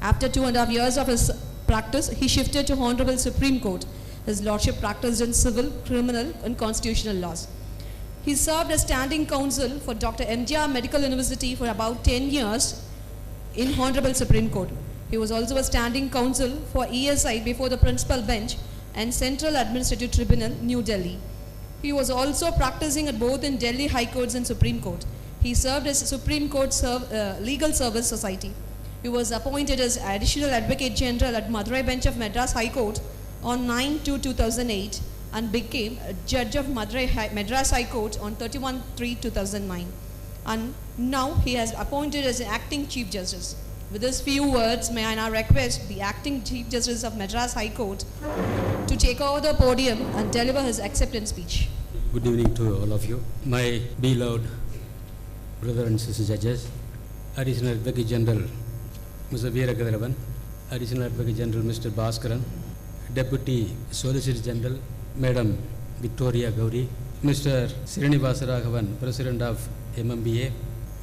After 2.5 years of his practice, he shifted to Hon'ble Supreme Court. His lordship practiced in civil, criminal and constitutional laws. He served as standing counsel for Dr. MGHAA Medical University for about 10 years in Hon'ble Supreme Court. He was also a standing counsel for ESI before the principal bench and Central Administrative Tribunal, New Delhi. He was also practicing at both in Delhi High Courts and Supreme Court. He served as Supreme Court Legal Service Society. He was appointed as Additional Advocate General at Madurai Bench of Madras High Court on 9/2/2008 and became a Judge of Madras High Court on 31/3/2009. And now he has appointed as an Acting Chief Justice. With these few words, may I now request the Acting Chief Justice of Madras High Court to take over the podium and deliver his acceptance speech. Good evening to all of you. My beloved brother and sister judges, Additional Advocate General Mr. Veerakadaravan, Additional Advocate General Mr. Bhaskaran, Deputy Solicitor General Madam Victoria Gauri, Mr. Srinivasa Raghavan, President of MMBA,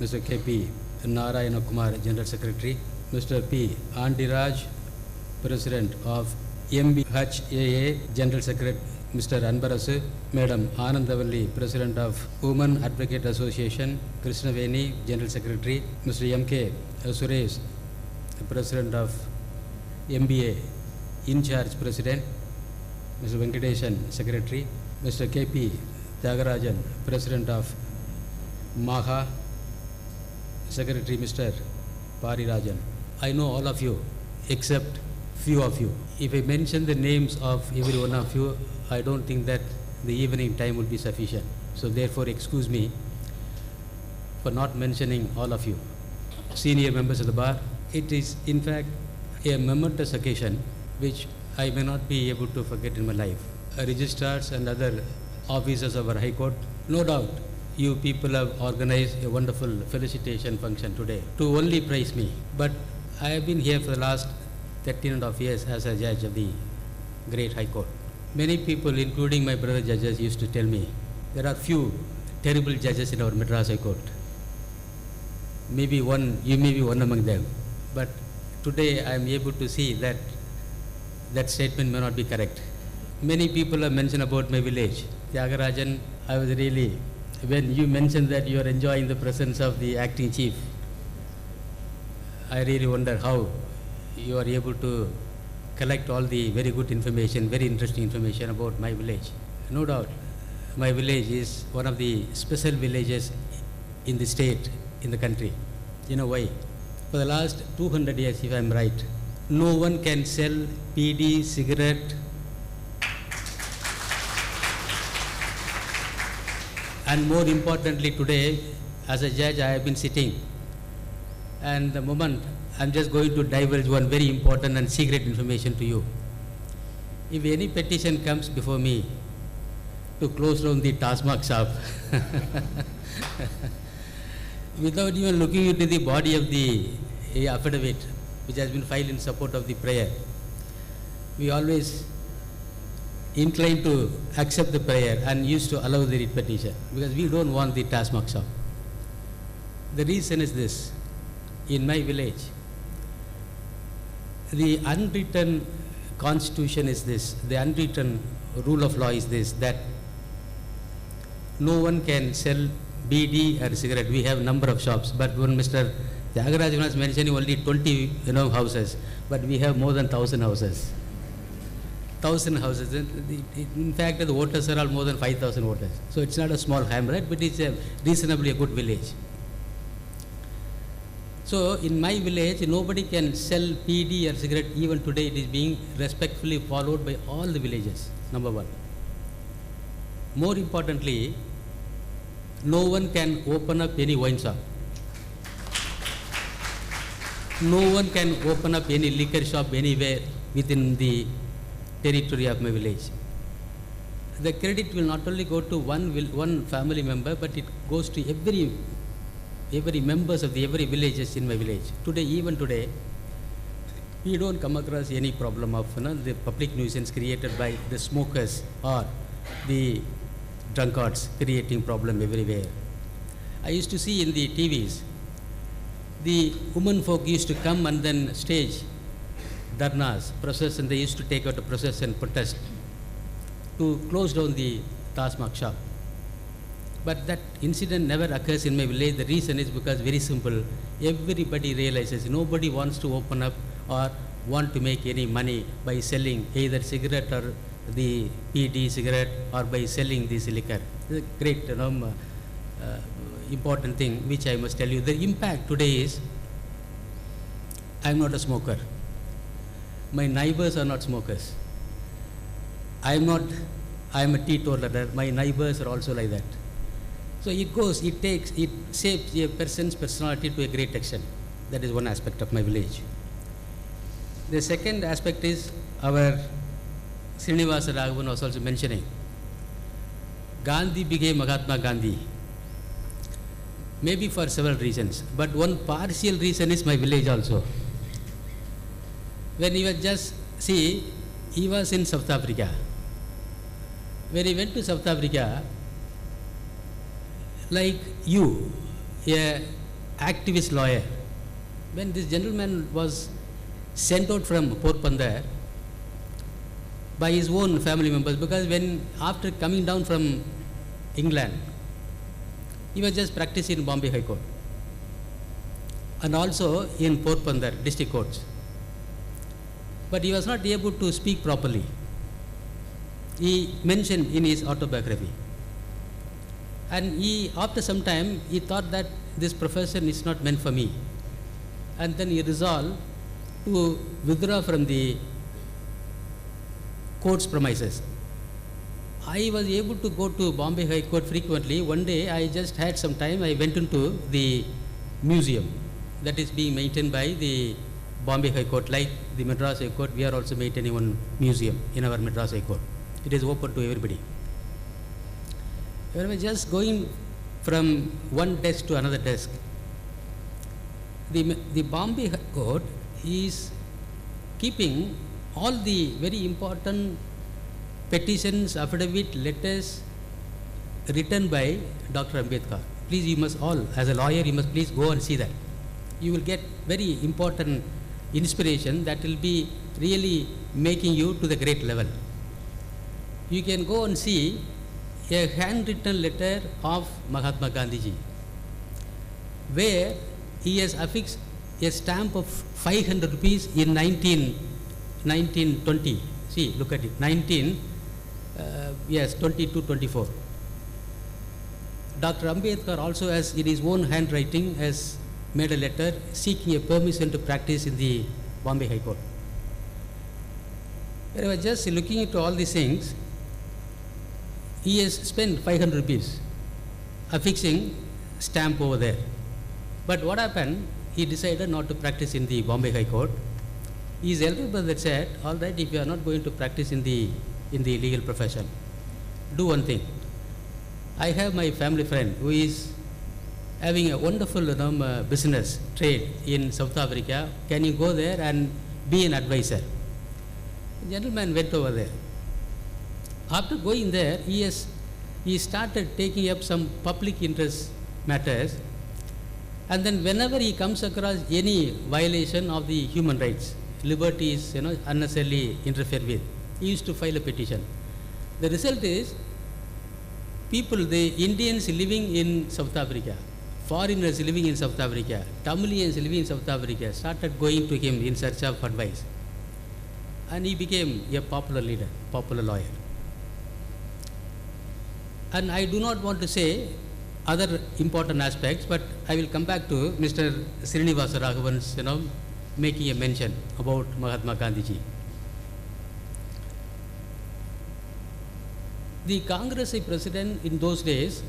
Mr. KP Narayana Kumar, General Secretary, Mr. P. Andiraj, President of MBHAA, General Secretary, Mr. Anbarasu, Madam Anandavalli, President of Women Advocate Association, Krishnaveni, General Secretary, Mr. M.K. Suresh, President of MBA, In Charge President, Mr. Venkateshan, Secretary, Mr. K.P. Tyagarajan, President of MAHAA, Secretary Mr. Parirajan. I know all of you except few of you. If I mention the names of every one of you, I don't think that the evening time will be sufficient. So therefore excuse me for not mentioning all of you. Senior members of the bar, it is in fact a momentous occasion which I may not be able to forget in my life. Registrars and other officers of our High Court, no doubt you people have organized a wonderful felicitation function today to only praise me. But I have been here for the last 13.5 years as a judge of the great High Court. Many people, including my brother judges, used to tell me there are few terrible judges in our Madras High Court. Maybe one, you may be one among them. But today I am able to see that that statement may not be correct. Many people have mentioned about my village. Tyagarajan, I was really, when you mentioned that you are enjoying the presence of the acting chief, I really wonder how you are able to collect all the very good information, very interesting information about my village. No doubt, my village is one of the special villages in the state, in the country. You know why? For the last 200 years, if I am right, no one can sell PD, cigarette, and more importantly today, as a judge, I have been sitting, and the moment I'm just going to divulge one very important and secret information to you. If any petition comes before me to close down the Tasmak shop, without even looking into the body of the affidavit which has been filed in support of the prayer, we always inclined to accept the prayer and used to allow the writ petition because we don't want the Tasmak shop. The reason is this: in my village, the unwritten constitution is this, the unwritten rule of law is this, that no one can sell BD or cigarette. We have number of shops, but when Mr. Tyagarajan was mentioning only 20 houses, but we have more than 1,000 houses. 1,000 houses. In fact, the voters are all more than 5,000 voters. So it's not a small hamlet, but it's a reasonably a good village. So in my village, nobody can sell PD or cigarette. Even today, it is being respectfully followed by all the villages, number one. More importantly, no one can open up any wine shop. No one can open up any liquor shop anywhere within the territory of my village. The credit will not only go to one family member, but it goes to every members of every villages in my village. Today, even today, we don't come across any problem of the public nuisance created by the smokers or the drunkards creating problem everywhere. I used to see in the TVs, the women folk used to come and then stage dharnas, process, and they used to take out a process and protest to close down the Tasmak shop. But that incident never occurs in my village. The reason is because very simple. Everybody realizes nobody wants to open up or want to make any money by selling either cigarette or the PD cigarette or by selling this liquor. It's a great important thing which I must tell you. The impact today is, I am not a smoker. My neighbors are not smokers. I am a teetotaler. My neighbors are also like that. So it shapes a person's personality to a great extent. That is one aspect of my village. The second aspect is our Srinivasa Raghavan was also mentioning. Gandhi became Mahatma Gandhi. Maybe for several reasons, but one partial reason is my village also. When he was in South Africa. When he went to South Africa, like you, a activist lawyer, when this gentleman was sent out from Porbandar by his own family members, because after coming down from England, he was just practicing in Bombay High Court and also in Porbandar district courts. But he was not able to speak properly. He mentioned in his autobiography. And after some time, he thought that this profession is not meant for me. And then he resolved to withdraw from the court's premises. I was able to go to Bombay High Court frequently. One day, I just had some time. I went into the museum that is being maintained by the Bombay High Court. Like the Madras High Court, we are also maintaining one museum in our Madras High Court. It is open to everybody. When I was just going from one desk to another desk, the Bombay High Court is keeping all the very important petitions, affidavit, letters written by Dr. Ambedkar. Please, you must all, as a lawyer, you must please go and see that. You will get very important inspiration that will be really making you to the great level. You can go and see a handwritten letter of Mahatma Gandhiji, where he has affixed a stamp of 500 rupees in 1920. See, look at it, 22, 24. Dr. Ambedkar also has, in his own handwriting, has made a letter seeking a permission to practice in the Bombay High Court. When I was just looking into all these things, he has spent 500 rupees affixing stamp over there. But what happened? He decided not to practice in the Bombay High Court. His elder brother said, all right, if you are not going to practice in the legal profession, do one thing. I have my family friend who is having a wonderful business trade in South Africa. Can you go there and be an advisor? The gentleman went over there. After going there, he started taking up some public interest matters, and then whenever he comes across any violation of the human rights, liberties, unnecessarily interfered with, he used to file a petition. The result is, the Indians living in South Africa, foreigners living in South Africa, Tamilians living in South Africa started going to him in search of advice. And he became a popular leader, popular lawyer. And I do not want to say other important aspects, but I will come back to Mr. Srinivasa Raghavan's, making a mention about Mahatma Gandhiji. The Congress president in those days,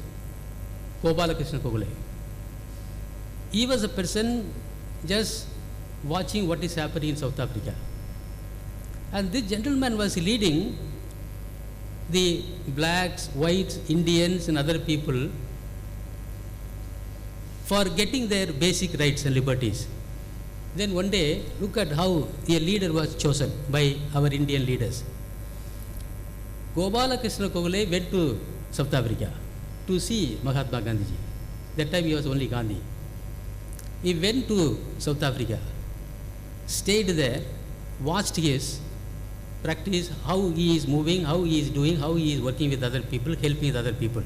Gopalakrishna Gogole, he was a person just watching what is happening in South Africa. And this gentleman was leading the blacks, whites, Indians and other people for getting their basic rights and liberties. Then one day, look at how a leader was chosen by our Indian leaders. Gopalakrishna Gogole went to South Africa to see Mahatma Gandhiji. That time he was only Gandhi. He went to South Africa, stayed there, watched his practice, how he is moving, how he is doing, how he is working with other people, helping with other people.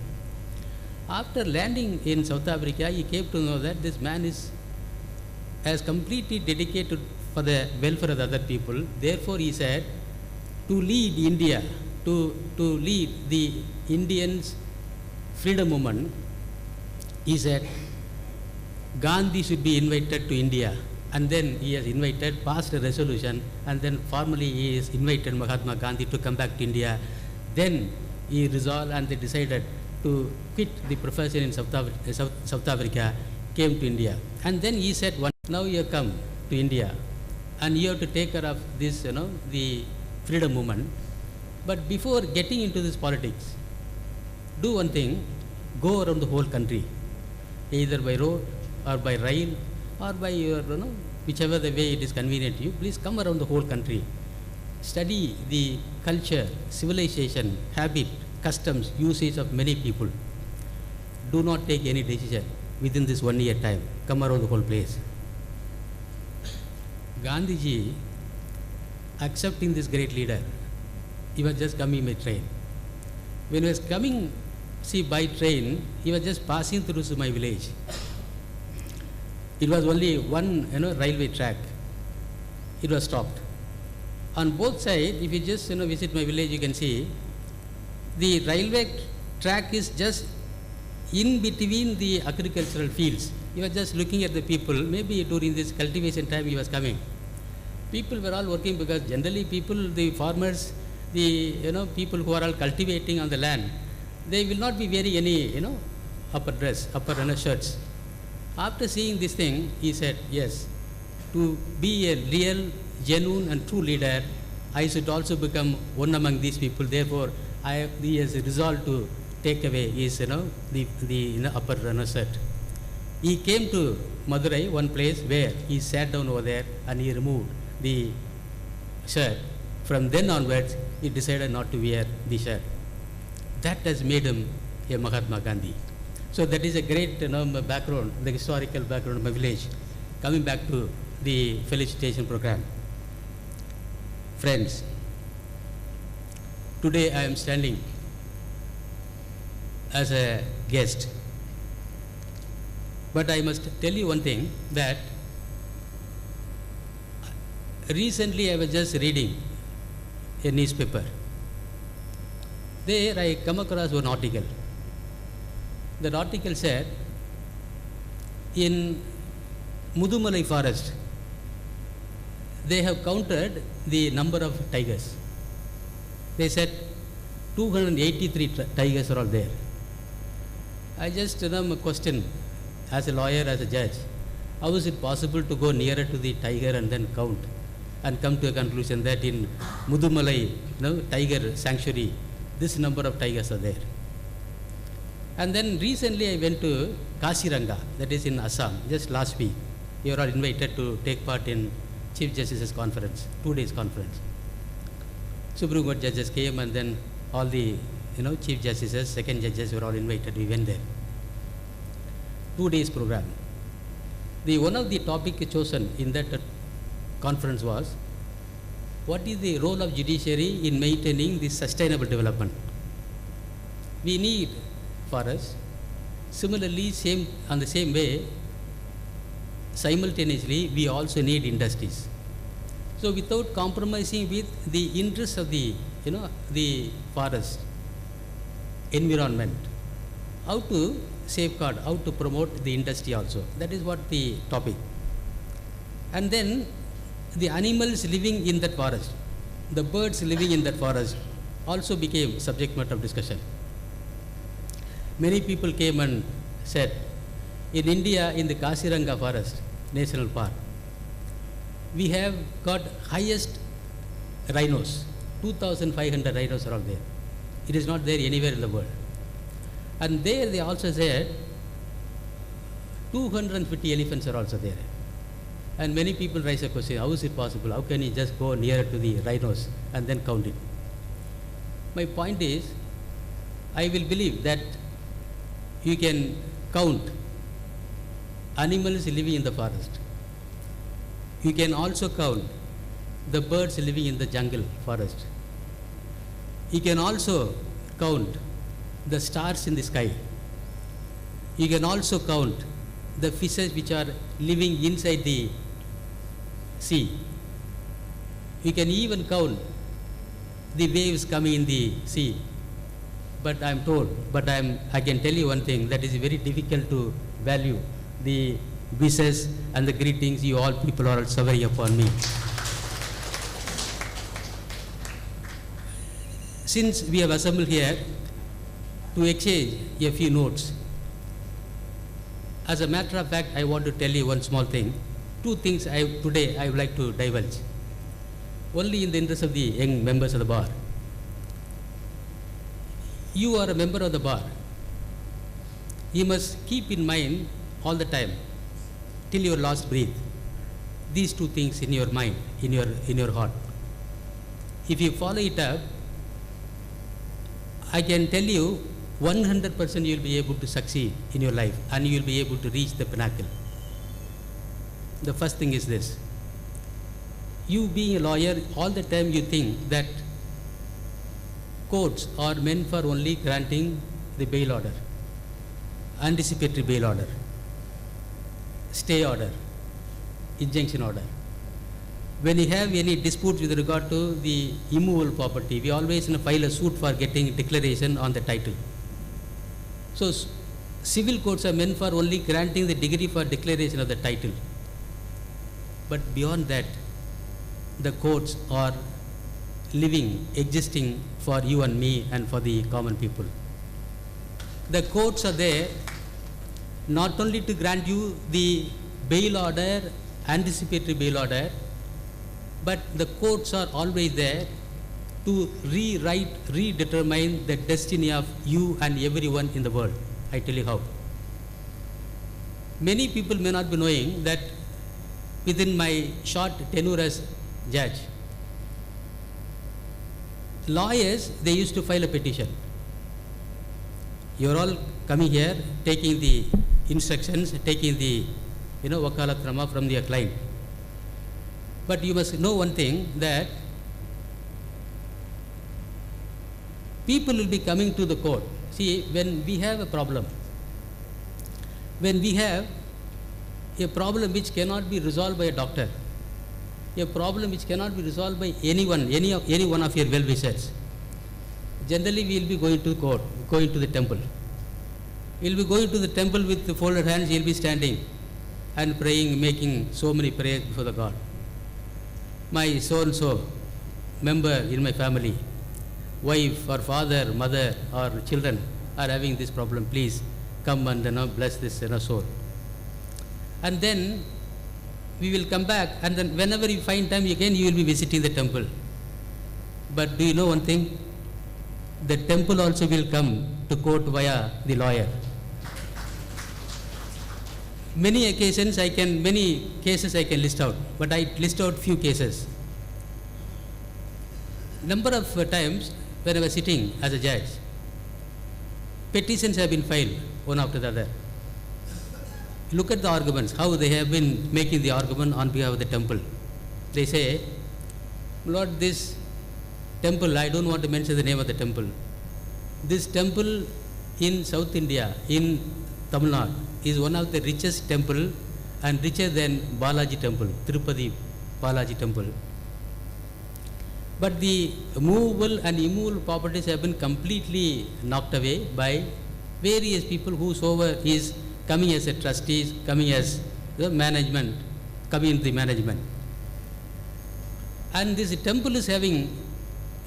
After landing in South Africa, he came to know that this man has completely dedicated for the welfare of the other people. Therefore, he said, to lead India, to lead the Indians' freedom movement, he said, Gandhi should be invited to India. And then he has invited, passed a resolution, and then formally he has invited Mahatma Gandhi to come back to India. Then he resolved and they decided to quit the profession in South Africa, came to India. And then he said, now you have come to India and you have to take care of this, the freedom movement. But before getting into this politics, do one thing, go around the whole country, either by road or by rail or by your, whichever the way it is convenient to you. Please come around the whole country. Study the culture, civilization, habit, customs, usage of many people. Do not take any decision within this 1 year time. Come around the whole place. Gandhiji, accepting this great leader, he was just coming by train. When he was coming, by train, he was just passing through my village. It was only one, railway track. It was stopped. On both sides, if you just, visit my village, you can see the railway track is just in between the agricultural fields. He was just looking at the people. Maybe during this cultivation time he was coming. People were all working because generally people, the farmers, the people who are all cultivating on the land, they will not be wearing any upper shirts. After seeing this thing, he said, yes, to be a real, genuine and true leader, I should also become one among these people. Therefore, he has resolved to take away his the upper shirt. He came to Madurai, one place where he sat down over there and he removed the shirt. From then onwards, he decided not to wear the shirt. That has made him a Mahatma Gandhi. So that is a great background, the historical background of my village. Coming back to the Felicitation program. Friends, today I am standing as a guest. But I must tell you one thing, that recently I was just reading a newspaper. There I come across one article. That article said, in Mudumalai forest, they have counted the number of tigers. They said 283 tigers are all there. I just question, as a lawyer, as a judge, how is it possible to go nearer to the tiger and then count and come to a conclusion that in Mudumalai tiger sanctuary, this number of tigers are there. And then recently I went to Kaziranga, that is in Assam, just last week. You are all invited to take part in Chief Justice's conference, 2 days conference. Supreme Court judges came and then all the Chief Justices, second judges were all invited. We went there. 2 days program. One of the topics chosen in that conference was, what is the role of judiciary in maintaining this sustainable development? We need forests. Similarly, on the same way, simultaneously, we also need industries. So without compromising with the interests of the forest, environment, how to safeguard, how to promote the industry also. That is what the topic. And then the animals living in that forest, the birds living in that forest also became subject matter of discussion. Many people came and said, in India, in the Kaziranga Forest National Park, we have got highest rhinos, 2,500 rhinos are all there. It is not there anywhere in the world. And there they also said 250 elephants are also there. And many people raise a question, how is it possible? How can you just go nearer to the rhinos and then count it? My point is, I will believe that you can count animals living in the forest. You can also count the birds living in the jungle forest. You can also count the stars in the sky. You can also count the fishes which are living inside the sea. You can even count the waves coming in the sea. But I can tell you one thing, that is very difficult to value the wishes and the greetings you all people are showering upon me. Since we have assembled here to exchange a few notes, as a matter of fact, I want to tell you one small thing. Two things today I would like to divulge, only in the interest of the young members of the bar. You are a member of the bar. You must keep in mind all the time, till your last breath, these two things in your mind, in your heart. If you follow it up, I can tell you 100% you will be able to succeed in your life and you will be able to reach the pinnacle. The first thing is this. You being a lawyer, all the time you think that courts are meant for only granting the bail order, anticipatory bail order, stay order, injunction order. When you have any dispute with regard to the immovable property, we always file a suit for getting declaration on the title. So civil courts are meant for only granting the degree for declaration of the title. But beyond that, the courts are living, existing for you and me and for the common people. The courts are there not only to grant you the bail order, anticipatory bail order, but the courts are always there to rewrite, redetermine the destiny of you and everyone in the world. I tell you how. Many people may not be knowing that within my short tenure as judge, lawyers, they used to file a petition. You're all coming here, taking the instructions, taking the wakalatnama from their client. But you must know one thing, that people will be coming to the court. See, when we have a problem, when we have a problem which cannot be resolved by a doctor, a problem which cannot be resolved by anyone, any one of your well-wishers, generally we will be going to court, going to the temple. We will be going to the temple with the folded hands. He will be standing and praying, making so many prayers before the God. My so-and-so member in my family, wife or father, mother or children are having this problem. Please come and bless this soul. And then we will come back, and then whenever you find time again, you will be visiting the temple. But do you know one thing? The temple also will come to court via the lawyer. Many cases I can list out, but I list out few cases. Number of times when I was sitting as a judge, petitions have been filed one after the other. Look at the arguments, how they have been making the argument on behalf of the temple. They say, Lord, this temple, I don't want to mention the name of the temple. This temple in South India, in Tamil Nadu, is one of the richest temple and richer than Balaji temple, Tirupati Balaji temple. But the movable and immovable properties have been completely knocked away by various people whosoever is coming as a trustees, coming as the management, coming into the management. And this temple is having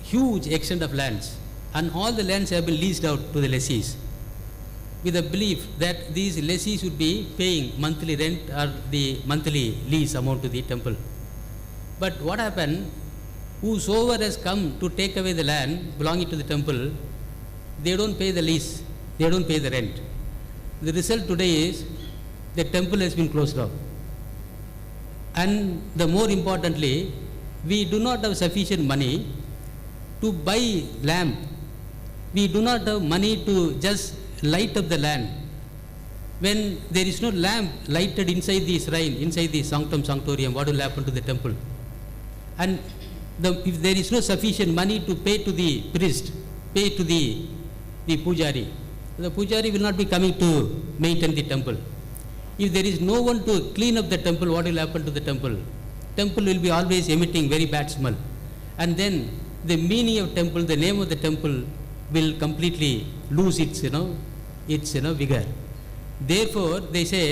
huge extent of lands, and all the lands have been leased out to the lessees, with the belief that these lessees would be paying monthly rent or the monthly lease amount to the temple. But what happened? Whosoever has come to take away the land belonging to the temple, they don't pay the lease, they don't pay the rent. The result today is the temple has been closed down. And the more importantly, we do not have sufficient money to buy lamp. We do not have money to just light up the land. When there is no lamp lighted inside the shrine, inside the sanctum sanctorium, what will happen to the temple? And if there is no sufficient money to pay to the priest, pay to the pujari, the pujari will not be coming to maintain the temple. If there is no one to clean up the temple, what will happen to the temple? temple will be always emitting very bad smell. And then the meaning of temple, the name of the temple will completely lose its vigor. Therefore, they say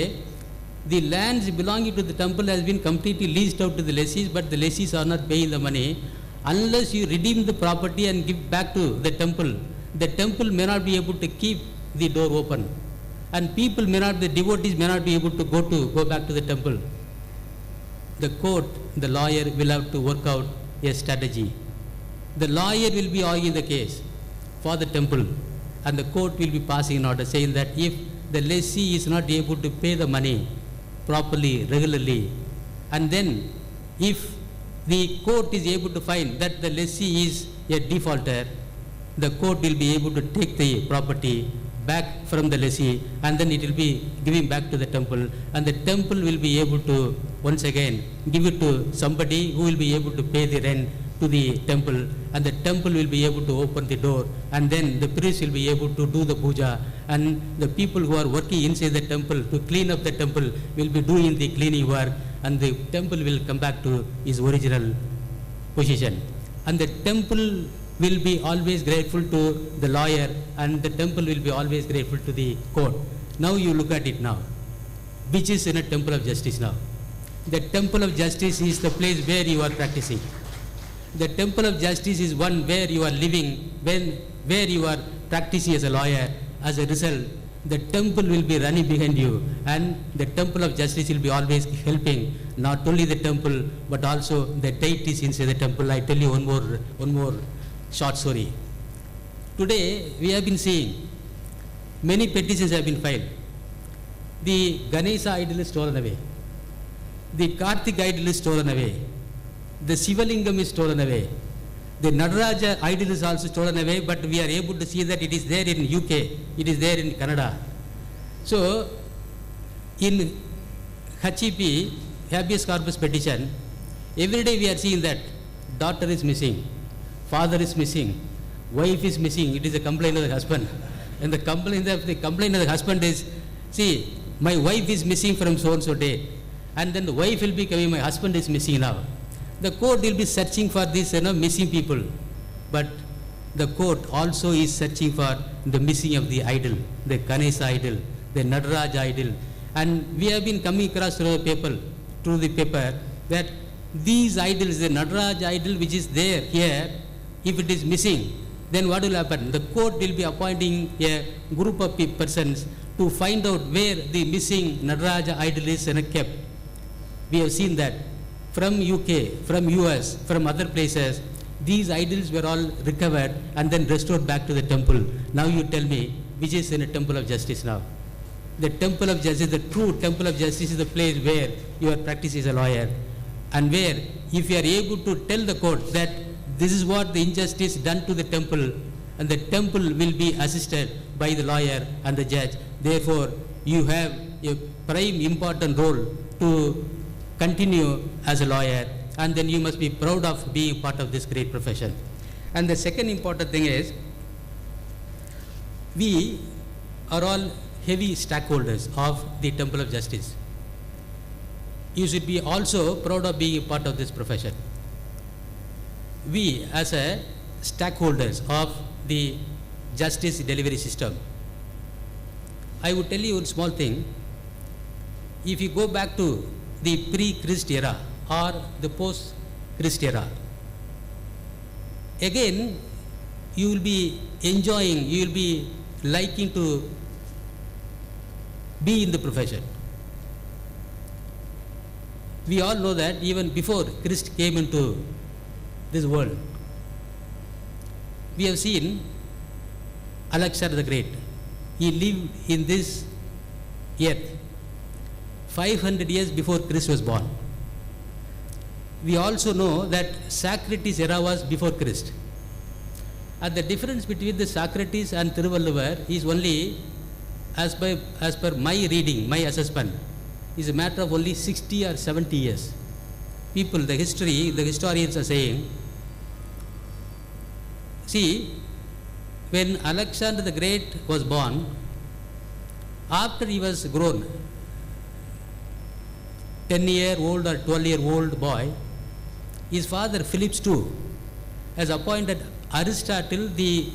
the lands belonging to the temple has been completely leased out to the lessees, but the lessees are not paying the money. Unless you redeem the property and give back to the temple may not be able to keep the door open. And people may not, the devotees may not be able to go back to the temple. The court, the lawyer will have to work out a strategy. The lawyer will be arguing the case for the temple, and the court will be passing an order saying that if the lessee is not able to pay the money properly, regularly, and then if the court is able to find that the lessee is a defaulter, the court will be able to take the property back from the lessee, and then it will be giving back to the temple, and the temple will be able to once again give it to somebody who will be able to pay the rent to the temple, and the temple will be able to open the door, and then the priest will be able to do the puja, and the people who are working inside the temple to clean up the temple will be doing the cleaning work, and the temple will come back to its original position. And the temple will be always grateful to the lawyer, and the temple will be always grateful to the court. Now you look at it now. Which is in a temple of justice now? The temple of justice is the place where you are practicing. The temple of justice is one where you are living, where you are practicing as a lawyer. As a result, the temple will be running behind you, and the temple of justice will be always helping not only the temple but also the deities inside the temple. I tell you one more short story. Today we have been seeing many petitions have been filed. The Ganesha idol is stolen away. The Kartik idol is stolen away. The Sivalingam is stolen away. The Nadaraja idol is also stolen away, but we are able to see that it is there in UK, it is there in Canada. So, in HEP, habeas corpus petition, every day we are seeing that daughter is missing, father is missing, wife is missing. It is a complaint of the husband. And the complaint of the husband is, see, my wife is missing from so-and-so day. And then the wife will be coming, my husband is missing now. The court will be searching for these missing people, but the court also is searching for the missing of the idol, the Ganesha idol, the Nadaraj idol. And we have been coming across through the paper that these idols, the Nadaraj idol which is there here, if it is missing, then what will happen? The court will be appointing a group of persons to find out where the missing Nadaraj idol is kept. We have seen that. From UK, from US, from other places, these idols were all recovered and then restored back to the temple. Now you tell me, which is in a temple of justice now? The temple of justice, the true temple of justice is the place where you are practicing as a lawyer, and where if you are able to tell the court that this is what the injustice done to the temple, and the temple will be assisted by the lawyer and the judge. Therefore, you have a prime important role to continue as a lawyer, and then you must be proud of being part of this great profession. And the second important thing is, we are all heavy stakeholders of the Temple of Justice. You should be also proud of being a part of this profession. We as a stakeholders of the justice delivery system, I would tell you one small thing. If you go back to the pre-Christ era or the post-Christ era, again you will be enjoying, you will be liking to be in the profession. We all know that even before Christ came into this world, we have seen Alexander the Great. He lived in this earth 500 years before Christ was born. We also know that Socrates' era was before Christ. And the difference between the Socrates and Thiruvalluvar is only, as per my reading, my assessment, is a matter of only 60 or 70 years. People, the historians are saying, see, when Alexander the Great was born, after he was grown, 10-year-old or 12-year-old boy, his father Phillips II has appointed Aristotle the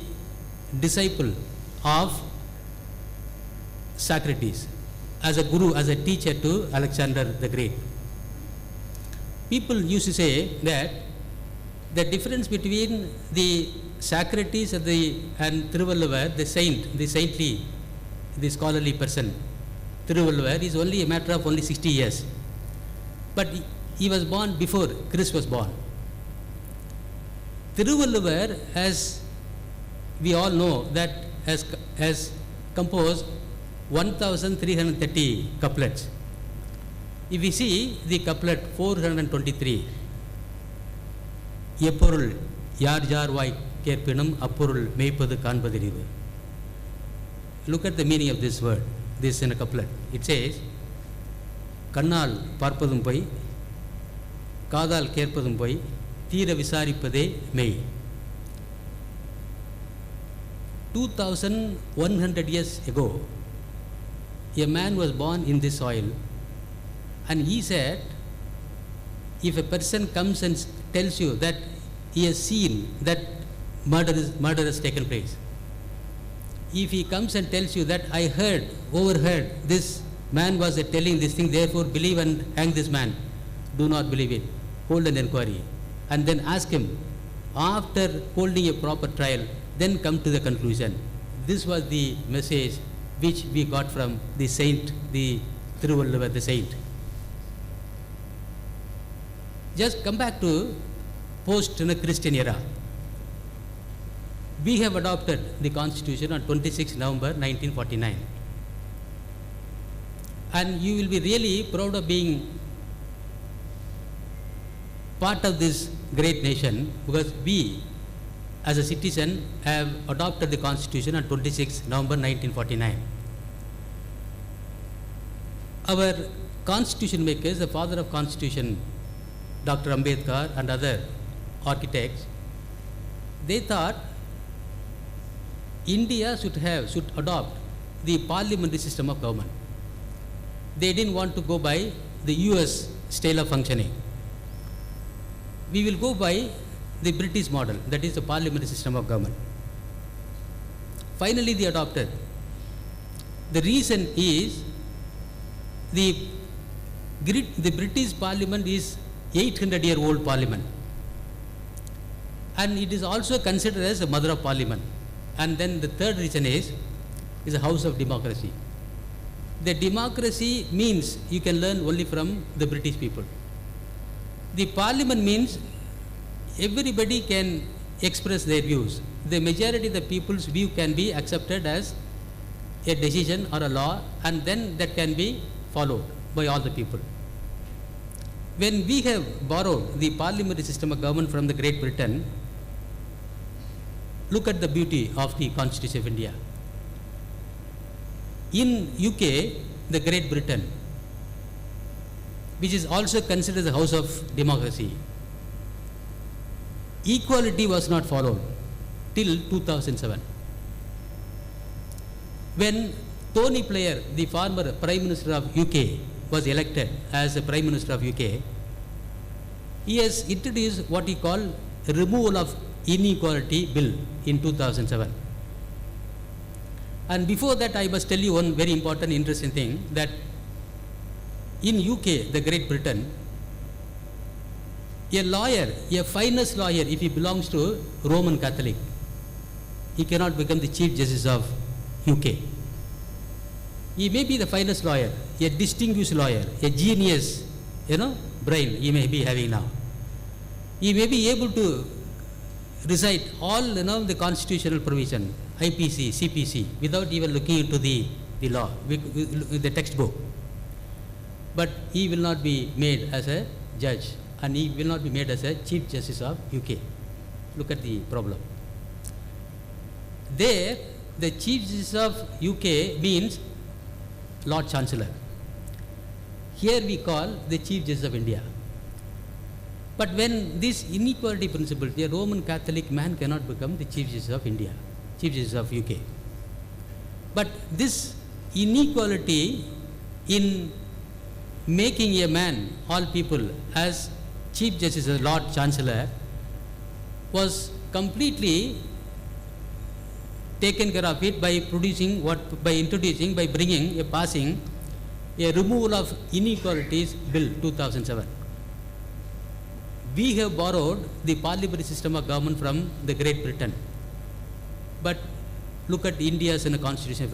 disciple of Socrates as a guru, as a teacher to Alexander the Great. People used to say that the difference between the Socrates and Thiruvalluvar, the saintly, the scholarly person, Thiruvalluvar, is only a matter of only 60 years. But he was born before Christ was born. Thiruvalluvar, as we all know, that has composed 1330 couplets. If we see the couplet 423, எப்பொருள் யார் யார் வாய் கேட்பினும் அப்பொருள் மேய்ப்பது காண்பதறிவு. Look at the meaning of this word, this in a couplet. It says, கண்ணால் பார்ப்பதும் பொய், காதால் கேட்பதும் பொய், தீர விசாரிப்பதே மெய். 2100 years ago, a man was born in this soil, and he said, if a person comes and tells you that he has seen that murder has taken place, if he comes and tells you that I overheard this man was telling this thing, therefore believe and hang this man, do not believe it. Hold an inquiry and then ask him. After holding a proper trial, then come to the conclusion. This was the message which we got from the saint, the Thiruvalluvar, the saint. Just come back to post-Christian era. We have adopted the Constitution on 26 November 1949. And you will be really proud of being part of this great nation, because we, as a citizen, have adopted the Constitution on 26 November 1949. Our Constitution makers, the father of Constitution, Dr. Ambedkar and other architects, they thought India should adopt the parliamentary system of government. They didn't want to go by the US style of functioning. We will go by the British model, that is the parliamentary system of government. Finally, they adopted. The reason is the British parliament is 800-year-old parliament, and it is also considered as a mother of parliament. And then the third reason is a house of democracy. The democracy means you can learn only from the British people. The parliament means everybody can express their views. The majority of the people's view can be accepted as a decision or a law, and then that can be followed by all the people. When we have borrowed the parliamentary system of government from the Great Britain, look at the beauty of the Constitution of India. In UK, the Great Britain, which is also considered the house of democracy, equality was not followed till 2007. When Tony Blair, the former Prime Minister of UK, was elected as the Prime Minister of UK, he has introduced what he called removal of inequality bill in 2007. And before that, I must tell you one very important, interesting thing, that in UK, the Great Britain, a lawyer, a finest lawyer, if he belongs to Roman Catholic, he cannot become the Chief Justice of UK. He may be the finest lawyer, a distinguished lawyer, a genius, brain he may be having now. He may be able to recite all the constitutional provision, IPC, CPC, without even looking into the law, the textbook. But he will not be made as a judge, and he will not be made as a Chief Justice of UK. Look at the problem. There, the Chief Justice of UK means Lord Chancellor. Here we call the Chief Justice of India. But when this inequality principle, a Roman Catholic man cannot become the Chief Justice of India, Chief Justice of UK. But this inequality in making a man, all people, as Chief Justice, as Lord Chancellor, was completely taken care of it by passing a removal of inequalities bill 2007. We have borrowed the parliamentary system of government from the Great Britain. But look at India's Constitution of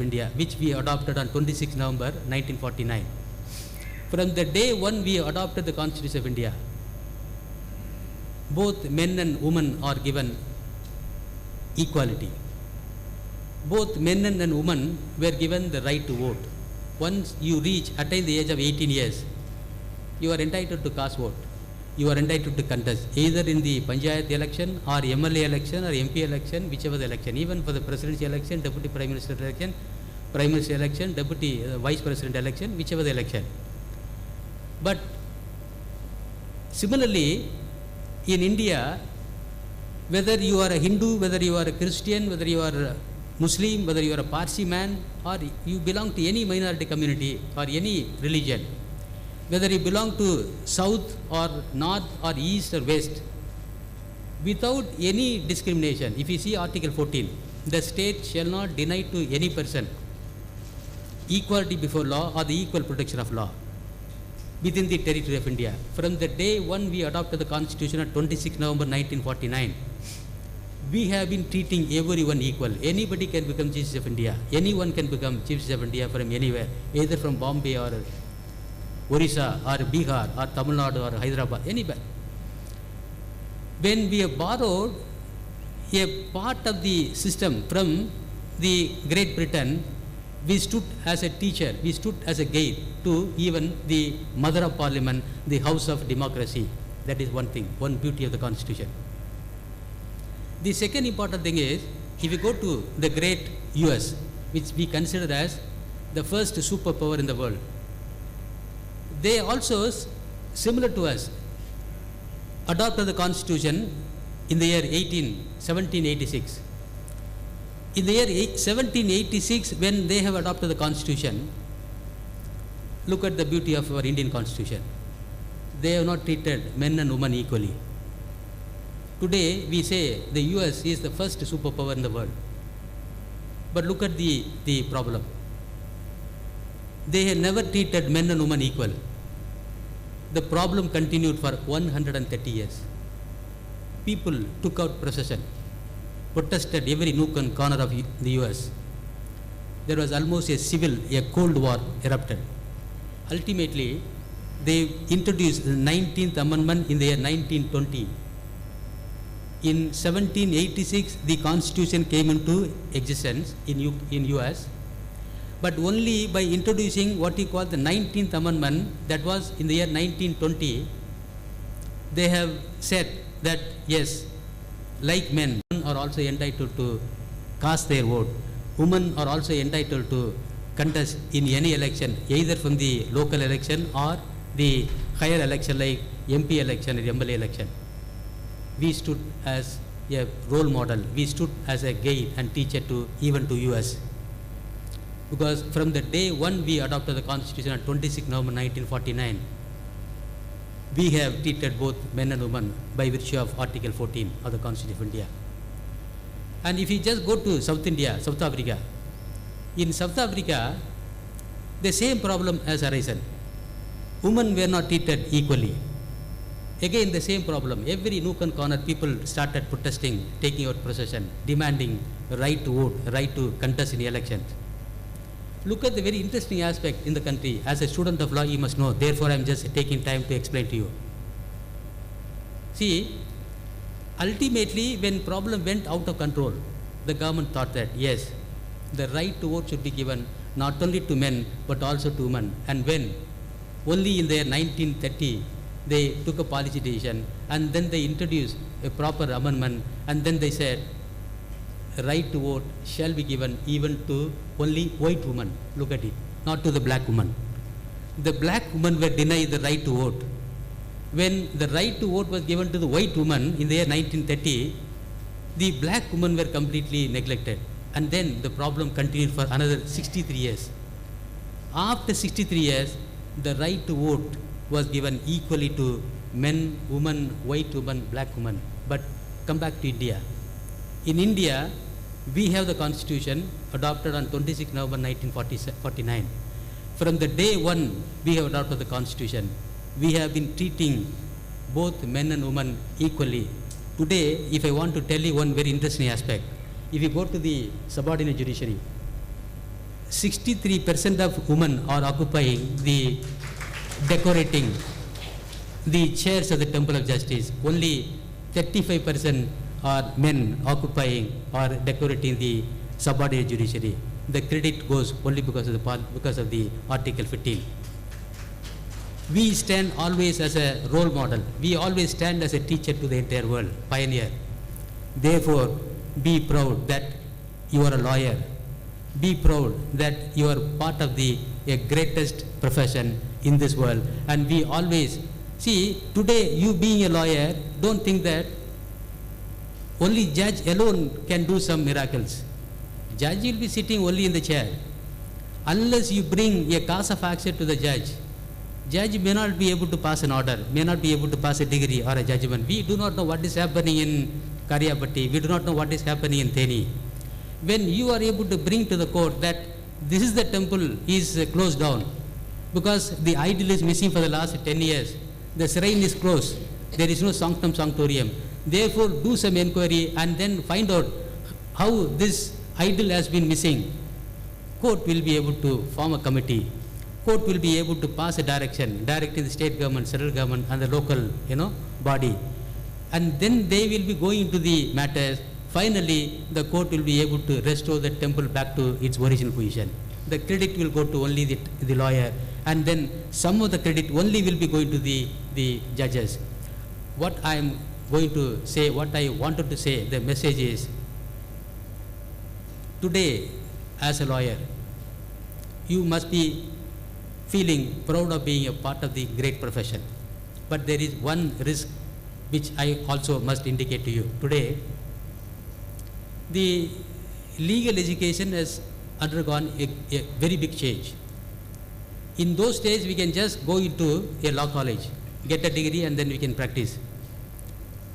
India, which we adopted on 26 November 1949. From the day one we adopted the Constitution of India, both men and women are given equality. Both men and women were given the right to vote. Once you attain the age of 18 years, you are entitled to cast vote. You are entitled to contest, either in the Panchayat election or MLA election or MP election, whichever the election, even for the presidency election, deputy prime minister election, deputy vice president election, whichever the election. But similarly, in India, whether you are a Hindu, whether you are a Christian, whether you are a Muslim, whether you are a Parsi man, or you belong to any minority community or any religion, whether you belong to south or north or east or west, without any discrimination, if you see Article 14, the state shall not deny to any person equality before law or the equal protection of law within the territory of India. From the day one we adopted the Constitution on 26 November 1949, we have been treating everyone equal. Anybody can become Chief Justice of India. Anyone can become Chief Justice of India from anywhere, either from Bombay or Orissa or Bihar or Tamil Nadu or Hyderabad, anywhere. When we have borrowed a part of the system from the Great Britain, we stood as a teacher, we stood as a guide to even the mother of parliament, the house of democracy. That is one thing, one beauty of the Constitution. The second important thing is, if you go to the great US, which we consider as the first superpower in the world, they also, similar to us, adopted the Constitution in the year 1786. In the year 1786, when they have adopted the Constitution, look at the beauty of our Indian Constitution. They have not treated men and women equally. Today, we say the US is the first superpower in the world. But look at the problem. They have never treated men and women equal. The problem continued for 130 years. People took out procession, protested every nook and corner of the US. There was almost a Cold War erupted. Ultimately, they introduced the 19th Amendment in the year 1920. In 1786, the Constitution came into existence in US. But only by introducing what we call the 19th Amendment, that was in the year 1920, they have said that yes, like men are also entitled to cast their vote. Women are also entitled to contest in any election, either from the local election or the higher election like MP election or MLA election. We stood as a role model. We stood as a guide and teacher to even to US. Because from the day one we adopted the Constitution on 26 November 1949, we have treated both men and women by virtue of Article 14 of the Constitution of India. And if you just go to South Africa, in South Africa, the same problem has arisen. Women were not treated equally. Again, the same problem. Every nook and corner, people started protesting, taking out procession, demanding the right to vote, right to contest in the elections. Look at the very interesting aspect in the country. As a student of law, you must know. Therefore, I am just taking time to explain to you. See, ultimately, when problem went out of control, the government thought that, yes, the right to vote should be given not only to men, but also to women. And when, only in the year 1930, they took a policy decision, and then they introduced a proper amendment, and then they said, right to vote shall be given even to only white women. Look at it, not to the black woman. The black women were denied the right to vote. When the right to vote was given to the white woman in the year 1930, the black women were completely neglected. And then the problem continued for another 63 years. After 63 years, the right to vote was given equally to men, women, white women, black women. But come back to India. In India, we have the constitution adopted on 26 November 1949. From the day one we have adopted the constitution, we have been treating both men and women equally. Today, if I want to tell you one very interesting aspect, if you go to the subordinate judiciary, 63% of women are occupying the decorating the chairs of the Temple of Justice. Only 35% are men occupying or decorating the subordinate judiciary. The credit goes only because of the Article 15. We stand always as a role model. We always stand as a teacher to the entire world, pioneer. Therefore, be proud that you are a lawyer. Be proud that you are part of the greatest profession in this world. And we always see, today you being a lawyer, don't think that only judge alone can do some miracles. Judge will be sitting only in the chair. Unless you bring a cause of action to the judge, judge may not be able to pass an order, may not be able to pass a degree or a judgment. We do not know what is happening in Karyapatti. We do not know what is happening in Theni. When you are able to bring to the court that this is the temple is closed down because the idol is missing for the last 10 years, the shrine is closed, there is no sanctum sanctorium. Therefore, do some inquiry and then find out how this idol has been missing. Court will be able to form a committee. Court will be able to pass a direction, directing the state government, central government and the local, body. And then they will be going into the matters. Finally, the court will be able to restore the temple back to its original position. The credit will go to only the lawyer, and then some of the credit only will be going to the judges. What I am going to say, what I wanted to say, the message is, today as a lawyer, you must be feeling proud of being a part of the great profession. But there is one risk which I also must indicate to you. Today, the legal education has undergone a very big change. In those days, we can just go into a law college, get a degree, and then we can practice.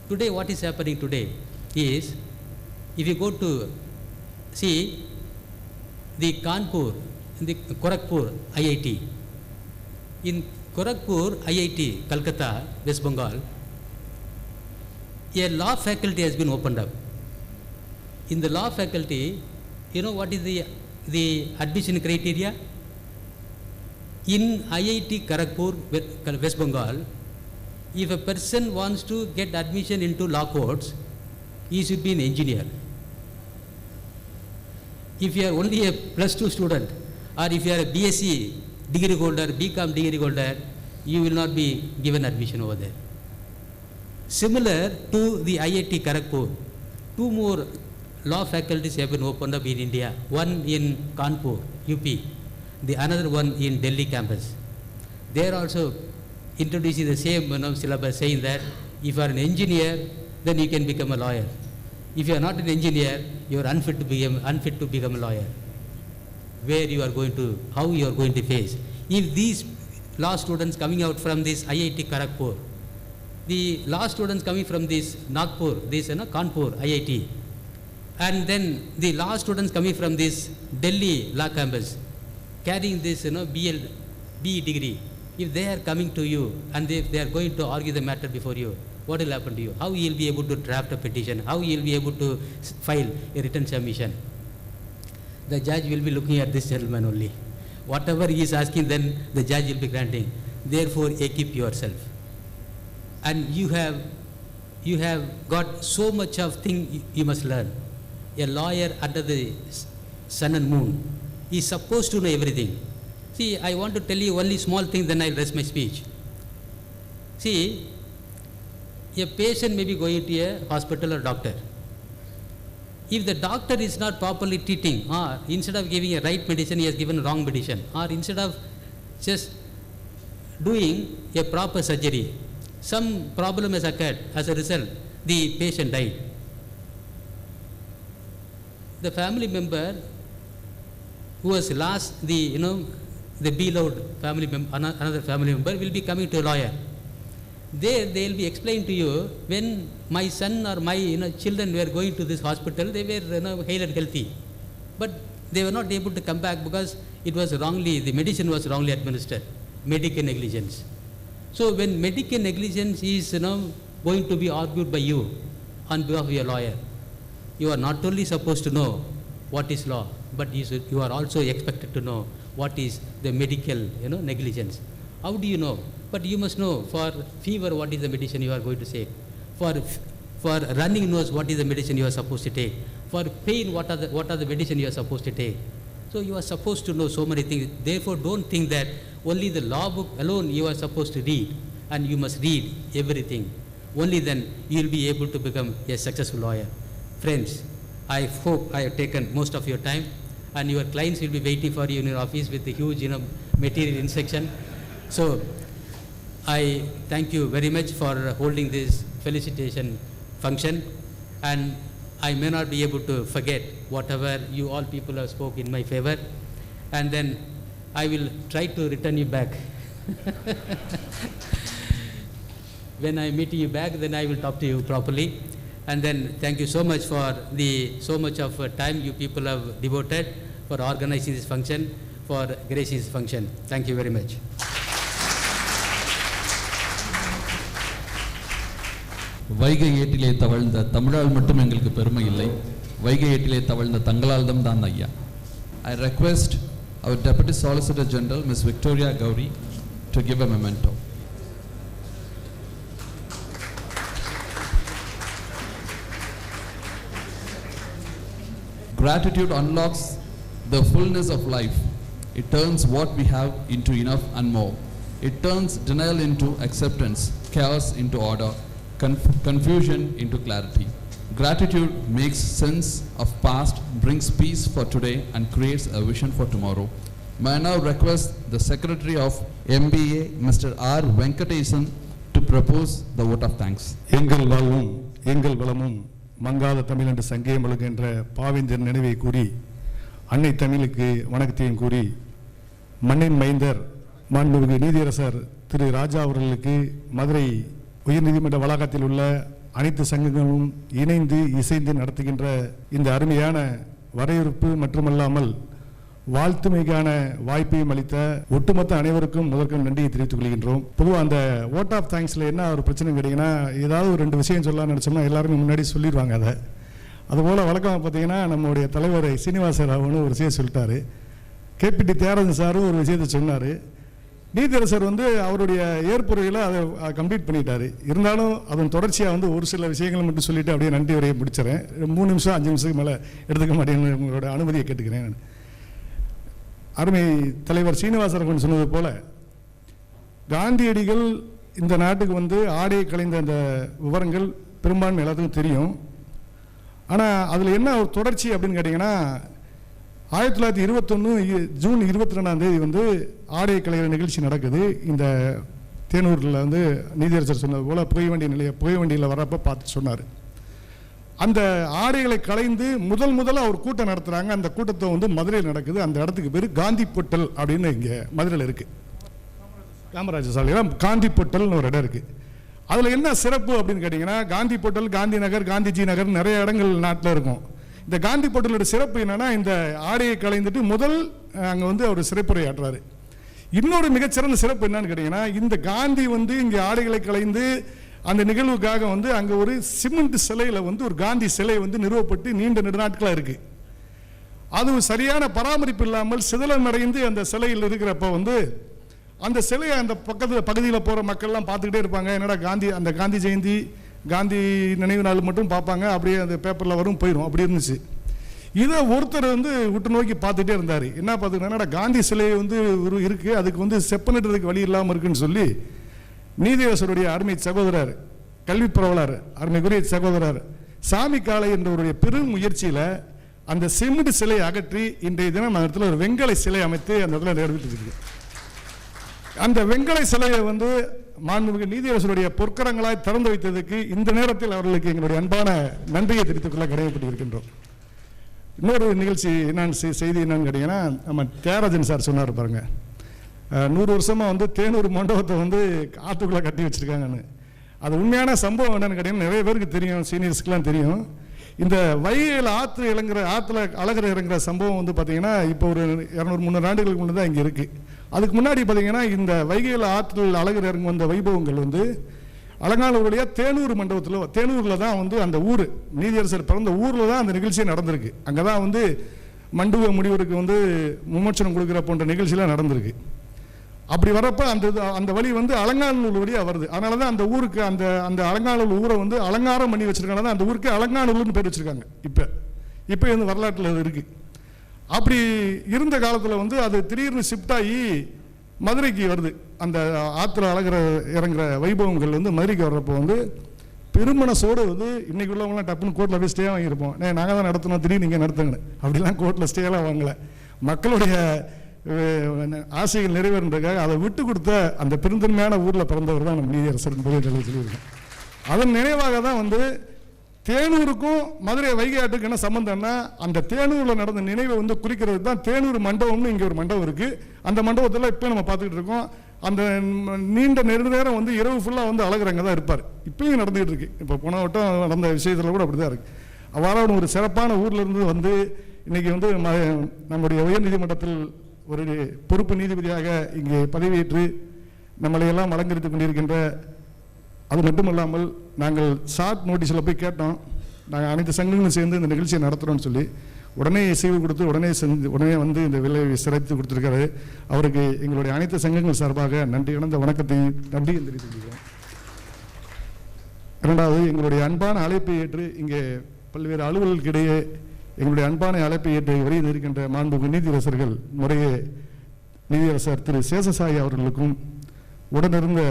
Today, what is happening today is, if you go to see the Kanpur, the Gorakhpur IIT, in Gorakhpur IIT, Calcutta, West Bengal, a law faculty has been opened up. In the law faculty, you know what is the admission criteria? In IIT Kharagpur, West Bengal, if a person wants to get admission into law courts, he should be an engineer. If you are only a +2 student, or if you are a BSc degree holder, BCom degree holder, you will not be given admission over there. Similar to the IIT Kharagpur, 2 more law faculties have been opened up in India, one in Kanpur, UP, the another one in Delhi campus. They are also introducing the same syllabus, saying that if you are an engineer, then you can become a lawyer. If you are not an engineer, you are unfit to become a lawyer. Where you are going to, how you are going to face. If these law students coming out from this IIT Kharagpur, the law students coming from this Nagpur, this Kanpur IIT, and then the law students coming from this Delhi law campus, carrying this BE degree, if they are coming to you and if they are going to argue the matter before you, what will happen to you? How you will be able to draft a petition? How you will be able to file a written submission? The judge will be looking at this gentleman only. Whatever he is asking, then the judge will be granting. Therefore, equip yourself. And you have got so much of thing you must learn. A lawyer under the sun and moon is supposed to know everything. See, I want to tell you only small thing, then I'll rest my speech. See, a patient may be going to a hospital or doctor. If the doctor is not properly treating, or instead of giving a right medicine, he has given a wrong medicine, or instead of just doing a proper surgery, some problem has occurred. As a result, the patient died. The family member who has lost the the beloved family another family member will be coming to a lawyer. There they will be explained to you, when my son or my children were going to this hospital, they were hale and healthy, but they were not able to come back because it was wrongly, the medicine was wrongly administered, medical negligence. So when medical negligence is going to be argued by you on behalf of your lawyer, you are not only supposed to know what is law, but you are also expected to know what is the medical negligence. How do you know? But you must know, for fever what is the medicine you are going to take, for running nose what is the medicine you are supposed to take, for pain what are the medicine you are supposed to take. So you are supposed to know so many things. Therefore don't think that only the law book alone you are supposed to read, and you must read everything. Only then you will be able to become a successful lawyer. Friends, I hope I have taken most of your time, and your clients will be waiting for you in your office with a huge material instruction. So I thank you very much for holding this felicitation function, and I may not be able to forget whatever you all people have spoke in my favor, and then I will try to return you back. When I meet you back, then I will talk to you properly. And then thank you so much for so much of time you people have devoted for organizing this function, for gracing this function. Thank you very much. Vaigai ஏட்டிலே தவழ்ந்த தமிழால் மட்டும் எங்களுக்கு பெருமை இல்லை, வைகை ஏட்டிலே தவழ்ந்த தங்களால் தான் ஐயா. I request our Deputy Solicitor General, Ms. Victoria Gauri, to give a memento. Gratitude unlocks the fullness of life. It turns what we have into enough and more. It turns denial into acceptance, chaos into order, confusion into clarity. Gratitude makes sense of past, brings peace for today, and creates a vision for tomorrow. May I now request the Secretary of MBA, Mr. R. Venkatesan, to propose the vote of thanks. எங்கள் வாழ்வும் எங்கள் வளமும் மங்காத தமிழ் என்று சங்கே முழுகின்ற பாவேந்தர் நினைவை கூறி, அன்னை தமிழுக்கு வணக்கத்தையும் கூறி, மண்ணின் மைந்தர் மாண்புமிகு நீதியரசர் திரு ராஜா அவர்களுக்கு மதுரை உயர்நீதிமன்ற வளாகத்தில் உள்ள அனைத்து சங்கங்களும் இணைந்து இசைந்து நடத்துகின்ற இந்த அருமையான வரவேற்பு மட்டுமல்லாமல் வாழ்த்துமைக்கான வாய்ப்பையும் அளித்த ஒட்டுமொத்த அனைவருக்கும் முதற்கும் நன்றியை தெரிவித்துக் கொள்கின்றோம். பொதுவாக அந்த ஓட் ஆஃப் தேங்க்ஸில் என்ன ஒரு பிரச்சனை கேட்டிங்கன்னா, ஏதாவது ஒரு 2 விஷயம் சொல்லலாம்னு நினச்சோம்னா எல்லாருமே முன்னாடி சொல்லிடுவாங்க. அதுபோல் வழக்கமாக பார்த்தீங்கன்னா நம்முடைய தலைவர் சீனிவாச ராவனு ஒரு விஷயம் சொல்லிட்டாரு, கேபிடி தியாகராஜன் சாரும் ஒரு விஷயத்தை சொன்னார், நீதியரசர் அவருடைய ஏற்புரையில் அதை கம்ப்ளீட் பண்ணிட்டார். இருந்தாலும் அதன் தொடர்ச்சியாக ஒரு சில விஷயங்கள் மட்டும் சொல்லிவிட்டு அப்படியே நன்றி உரையை முடிச்சிடறேன். 3 நிமிஷம் 5 நிமிஷத்துக்கு மேலே எடுத்துக்க மாட்டேன்னு உங்களோட அனுமதியை கேட்டுக்கிறேன். அருமை தலைவர் சீனிவாசரகன் சொன்னது போல, காந்தியடிகள் இந்த நாட்டுக்கு ஆடையை கலைந்த அந்த விவரங்கள் பெரும்பான்மை எல்லாத்துக்கும் தெரியும். ஆனால் அதில் என்ன ஒரு தொடர்ச்சி அப்படின்னு கேட்டிங்கன்னா, 1921 ஜூன் 22 ஆடையை கலைகிற நிகழ்ச்சி நடக்குது. இந்த தேனூரில் நீதியரசர் சொன்னது போல் புகைவண்டியில் வரப்போ பார்த்து சொன்னார். அந்த ஆடைகளை கலைந்து முதல்ல ஒரு கூட்டம் நடத்துகிறாங்க. அந்த கூட்டத்தை மதுரையில் நடக்குது. அந்த இடத்துக்கு பேர் காந்தி பொட்டல் அப்படின்னு இங்கே மதுரையில் இருக்குது. காமராஜர் சாலையில் காந்தி பொட்டல்னு ஒரு இடம் இருக்குது. அதில் என்ன சிறப்பு அப்படின்னு கேட்டிங்கன்னா, காந்தி பொட்டல், காந்தி நகர், காந்திஜி நகர் நிறைய இடங்கள் நாட்டில் இருக்கும். இந்த காந்தி பொட்டலோட சிறப்பு என்னென்னா, இந்த ஆடையை கலைந்துட்டு அங்கே அவர் சிறப்புரை ஆற்றுறாரு. இன்னொரு மிகச்சிறந்த சிறப்பு என்னன்னு கேட்டிங்கன்னா, இந்த காந்தி இங்கே ஆடைகளை கலைந்து அந்த நிகழ்வுக்காக அங்கே ஒரு சிமெண்ட் சிலையில் ஒரு காந்தி சிலை நிறுவப்பட்டு நீண்ட நெடுநாட்களாக இருக்குது. அது சரியான பராமரிப்பு இல்லாமல் சிதிலமடைந்து அந்த சிலையில் இருக்கிறப்ப அந்த சிலையை அந்த பகுதியில் போகிற மக்கள்லாம் பார்த்துக்கிட்டே இருப்பாங்க. என்னடா அந்த காந்தி ஜெயந்தி, காந்தி நினைவு நாள் மட்டும் பார்ப்பாங்க, அப்படியே அந்த பேப்பரில் வரும் போயிடும், அப்படி இருந்துச்சு. இதை ஒருத்தர் விட்டு நோக்கி பார்த்துட்டே இருந்தார். என்ன பார்த்துக்கிட்டா, காந்தி சிலை இருக்குது, அதுக்கு செப்பனிடுறதுக்கு வழி இல்லாமல் இருக்குன்னு சொல்லி நீதியரசருடைய அருமை சகோதரர், கல்வி புரவலர், அருமைக்குரிய சகோதரர் சாமி காளை என்றவருடைய பெரும் முயற்சியில் அந்த சிமெண்ட் சிலையை அகற்றி இன்றைய தினம் அந்த இடத்துல ஒரு வெங்கல சிலை அமைத்து அந்த இடத்துல நிறைவேற்றிருக்கு. அந்த வெங்கல சிலையை மாண்புமிகு நீதியரசருடைய பொற்கரங்களாய் திறந்து வைத்ததுக்கு இந்த நேரத்தில் அவர்களுக்கு எங்களுடைய அன்பான நன்றியை தெரிவித்துக் கொள்ள கடமைப்பட்டிருக்கின்றோம். இன்னொரு நிகழ்ச்சி என்னன்னு செய்தி என்னன்னு கேட்டீங்கன்னா, நம்ம தியாகராஜன் சார் சொன்னார் பாருங்க, 100 வருஷமாக வந்து தேனூர் மண்டபத்தை வந்து ஆற்றுக்குள்ளே கட்டி வச்சுருக்காங்கன்னு. அது உண்மையான சம்பவம் என்னென்னு கேட்டிங்கன்னா நிறைய பேருக்கு தெரியும், சீனியர்ஸ்க்கெலாம் தெரியும். இந்த வைகையில் ஆற்றுல அழகர் இறங்குற சம்பவம் வந்து பார்த்திங்கன்னா இப்போ ஒரு 200-300 ஆண்டுகளுக்கு முன்னே தான் இங்கே இருக்குது. அதுக்கு முன்னாடி பார்த்திங்கன்னா இந்த வைகையில் ஆற்றில் அழகர் இறங்கும் வந்த வைபவங்கள் வந்து அலங்காநல்லூருடைய தேனூர் மண்டபத்தில், தேனூரில் தான் வந்து அந்த ஊர் நீதியரசர் பிறந்த ஊரில் தான் அந்த நிகழ்ச்சியே நடந்திருக்கு. அங்கே தான் வந்து மண்டப முடிவருக்கு வந்து விமர்சனம் கொடுக்குற போன்ற நிகழ்ச்சியெலாம் நடந்திருக்கு. அப்படி வரப்போ அந்த வழி வந்து அலங்காநல்லூர் வழியாக வருது. அதனால தான் அந்த ஊருக்கு அந்த அலங்காநல்லூர் ஊரை வந்து அலங்காரம் பண்ணி வச்சுருக்காங்க. தான் அந்த ஊருக்கு அலங்காநல்லூர்னு பேர் வச்சுருக்காங்க. இப்போ வந்து வரலாற்றில் அது இருக்குது. அப்படி இருந்த காலத்தில் வந்து அது திடீர்னு ஷிஃப்ட் ஆகி மதுரைக்கு வருது. அந்த ஆற்றுல அழகிற இறங்குற வைபவங்கள் வந்து மதுரைக்கு வர்றப்போ வந்து பெருமனசோடு வந்து இன்றைக்கி உள்ளவங்களாம் டப்புன்னு கோர்ட்டில் போய் ஸ்டே வாங்கியிருப்போம். நாங்கள் தான் நடத்தணும், திடீர்னு நீங்கள் நடத்துங்கன்னு. அப்படிலாம் கோர்ட்டில் ஸ்டேலாம் வாங்கலை. மக்களுடைய ஆசைகள் நிறைவேறதுக்காக அதை விட்டு கொடுத்த அந்த பெருந்தன்மையான ஊரில் பிறந்தவர் தான் நம்ம நீதியரசர் என்பதை சொல்லியிருக்கோம். அதன் நினைவாக தான் வந்து தேனூருக்கும் மதுரை வைகை ஆற்றுக்கு என்ன சம்பந்தம்னா அந்த தேனூரில் நடந்த நினைவை வந்து குறிக்கிறது தான் தேனூர் மண்டபம்னு இங்கே ஒரு மண்டபம் இருக்குது. அந்த மண்டபத்தில் இப்போ நம்ம பார்த்துக்கிட்டு இருக்கோம். அந்த நீண்ட நெடுநேரம் வந்து இரவு ஃபுல்லாக வந்து அழகரங்க தான் இருப்பார். இப்பயும் நடந்துகிட்டு இருக்கு. இப்போ போன வட்டம் நடந்த விஷயத்தில் கூட அப்படி தான் இருக்குது. அவ்வாறான ஒரு சிறப்பான ஊர்லேருந்து வந்து இன்றைக்கி வந்து நம்முடைய உயர்நீதிமன்றத்தில் ஒரு பொறுப்பு நீதிபதியாக இங்கே பதவியேற்று நம்மளையெல்லாம் அலங்கரித்து கொண்டிருக்கின்ற, அது மட்டுமல்லாமல் நாங்கள் ஷார்ட் நோட்டீஸில் போய் கேட்டோம், நாங்கள் அனைத்து சங்கங்களும் சேர்ந்து இந்த நிகழ்ச்சியை நடத்துகிறோம்னு சொல்லி உடனே இசைவு கொடுத்து உடனே வந்து இந்த விலையை சிறைத்து கொடுத்துருக்காரு. அவருக்கு எங்களுடைய அனைத்து சங்கங்கள் சார்பாக நன்றி இழந்த வணக்கத்தையும் நன்றியும் தெரிவித்துக்கிறோம். இரண்டாவது, எங்களுடைய அன்பான அழைப்பை ஏற்று இங்கே பல்வேறு அலுவலர்களுக்கிடையே எங்களுடைய அன்பான அழைப்பை ஏற்று வருகை இருக்கின்ற மாண்புமிகு நீதியரசர்கள் முறையே நீதியரசர் திரு சேஷசாயி அவர்களுக்கும் உடனிருந்த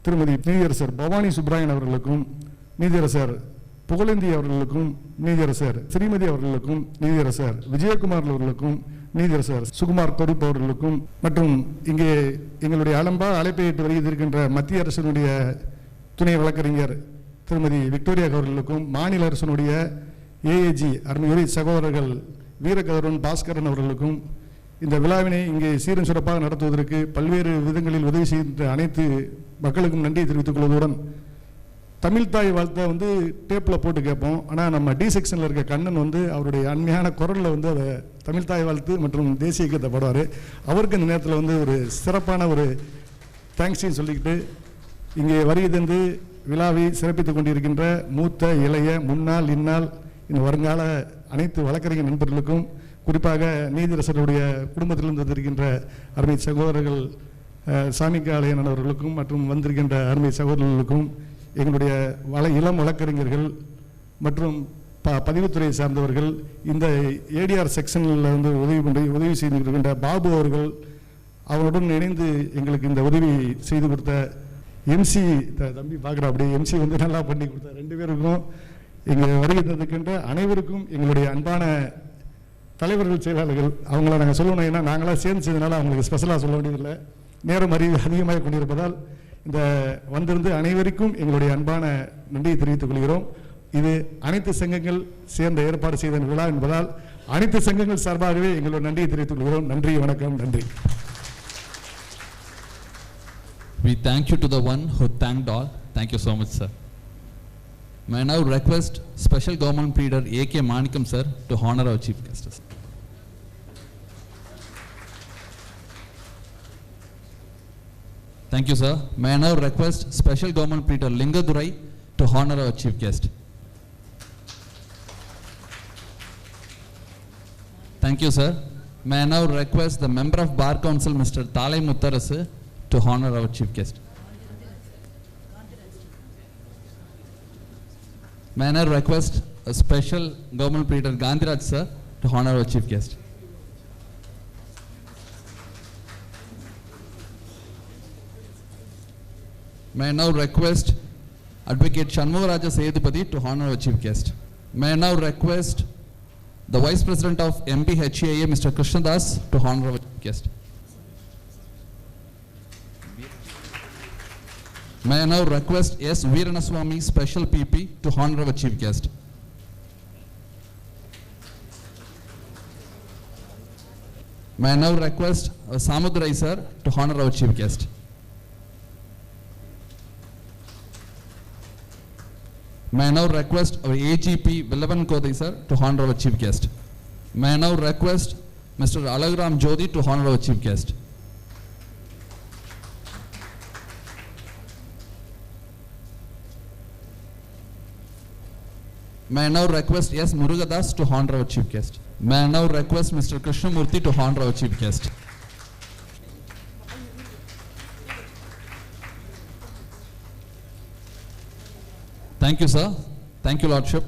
திருமதி நீதியரசர் பவானி சுப்ராயன் அவர்களுக்கும் நீதியரசர் புகழேந்தி அவர்களுக்கும் நீதியரசர் ஸ்ரீமதி அவர்களுக்கும் நீதியரசர் விஜயகுமார் அவர்களுக்கும் நீதியரசர் சுகுமார் தொடுப்பு அவர்களுக்கும் மற்றும் இங்கே எங்களுடைய அழைப்பை ஏற்று வருகை இருக்கின்ற மத்திய அரசினுடைய துணை வழக்கறிஞர் திருமதி விக்டோரியா அவர்களுக்கும் மாநில அரசினுடைய ஏஏஜி அருமையுரை சகோதரர்கள் வீரகதரன் பாஸ்கரன் அவர்களுக்கும் இந்த விழாவினை இங்கே சீரும் சிறப்பாக நடத்துவதற்கு பல்வேறு விதங்களில் உதவி செய்கின்ற அனைத்து மக்களுக்கும் நன்றியை தெரிவித்துக் கொள்வதுடன் தமிழ் தாய் வாழ்த்தை வந்து டேப்பில் போட்டு கேட்போம். ஆனால் நம்ம டி செக்ஷனில் இருக்க கண்ணன் வந்து அவருடைய அண்மையான குரலில் வந்து அதை தமிழ் தாய் வாழ்த்து மற்றும் தேசிய கீதத்தை பாடுவார். அவருக்கு இந்த நேரத்தில் வந்து ஒரு சிறப்பான ஒரு தேங்க்ஸையும் சொல்லிக்கிட்டு இங்கே வருகை தந்து விழாவை சிறப்பித்துக் கொண்டிருக்கின்ற மூத்த இளைய முன்னாள் இந்நாள் இந்த வருங்கால அனைத்து வழக்கறிஞர் நண்பர்களுக்கும், குறிப்பாக நீதியரசருடைய குடும்பத்திலிருந்து வந்திருக்கின்ற அருமை சகோதரர்கள் சாமிக்காலயன் அவர்களுக்கும் மற்றும் வந்திருக்கின்ற அருமை சகோதரர்களுக்கும், எங்களுடைய இளம் வழக்கறிஞர்கள் மற்றும் பதிவுத்துறையை சார்ந்தவர்கள், இந்த ஏடிஆர் செக்ஷனில் வந்து உதவி செய்திருக்கின்ற பாபு அவர்கள், அவருடன் இணைந்து எங்களுக்கு இந்த உதவி செய்து கொடுத்த எம்சி தம்பி பார்க்குறா, அப்படியே எம்சி வந்து நல்லா பண்ணி கொடுத்த 2 பேருக்கும், இங்கே வருகை தந்திருக்கின்ற அனைவருக்கும் எங்களுடைய அன்பான தலைவர்கள் செயலாளர்கள், அவங்கள நாங்கள் சொல்லணும். ஏன்னா நாங்களாம் சேர்ந்து செய்தனால அவங்களுக்கு ஸ்பெஷலாக சொல்ல வேண்டியதில்லை, நேரம் அதிகமாக கொண்டிருப்பதால் இந்த வந்திருந்து அனைவருக்கும் எங்களுடைய அன்பான நன்றியை தெரிவித்துக் கொள்கிறோம். இது அனைத்து சங்கங்கள் சேர்ந்த ஏற்பாடு செய்த விழா என்பதால் அனைத்து சங்கங்கள் சார்பாகவே எங்களுடைய நன்றியை தெரிவித்துக் கொள்கிறோம். நன்றி, வணக்கம், நன்றி. We thank you to the one who thanked all. Thank you so much, sir. May I now request Special Government Pleader A.K. Manikam sir to honor our chief guest. Thank you, sir. May I now request Special Government Pleader Lingadurai to honor our chief guest. Thank you, sir. May I now request the Member of Bar Council Mr. Thalai Muttarasu to honor our chief guest. May I now request a Special Government Pleader Gandhiraj sir to honor our chief guest. May I now request Advocate Shanmugaraja Seyadupati to honor our chief guest. May I now request the Vice President of MBHAA Mr. Krishnadas to honor our chief guest. May I now request S. Veeranaswamy, Special PP, to honor our chief guest. May I now request Samudurai sir to honor our chief guest. May I now request our AGP Villavan Kodai sir to honor our chief guest. May I now request Mr. Alagaram Jodi to honor our chief guest. May I now request S. Murugadas to honor our chief guest. May I now request Mr. Krishnamurthy to honor our chief guest. Thank you, sir. Thank you, Lordship.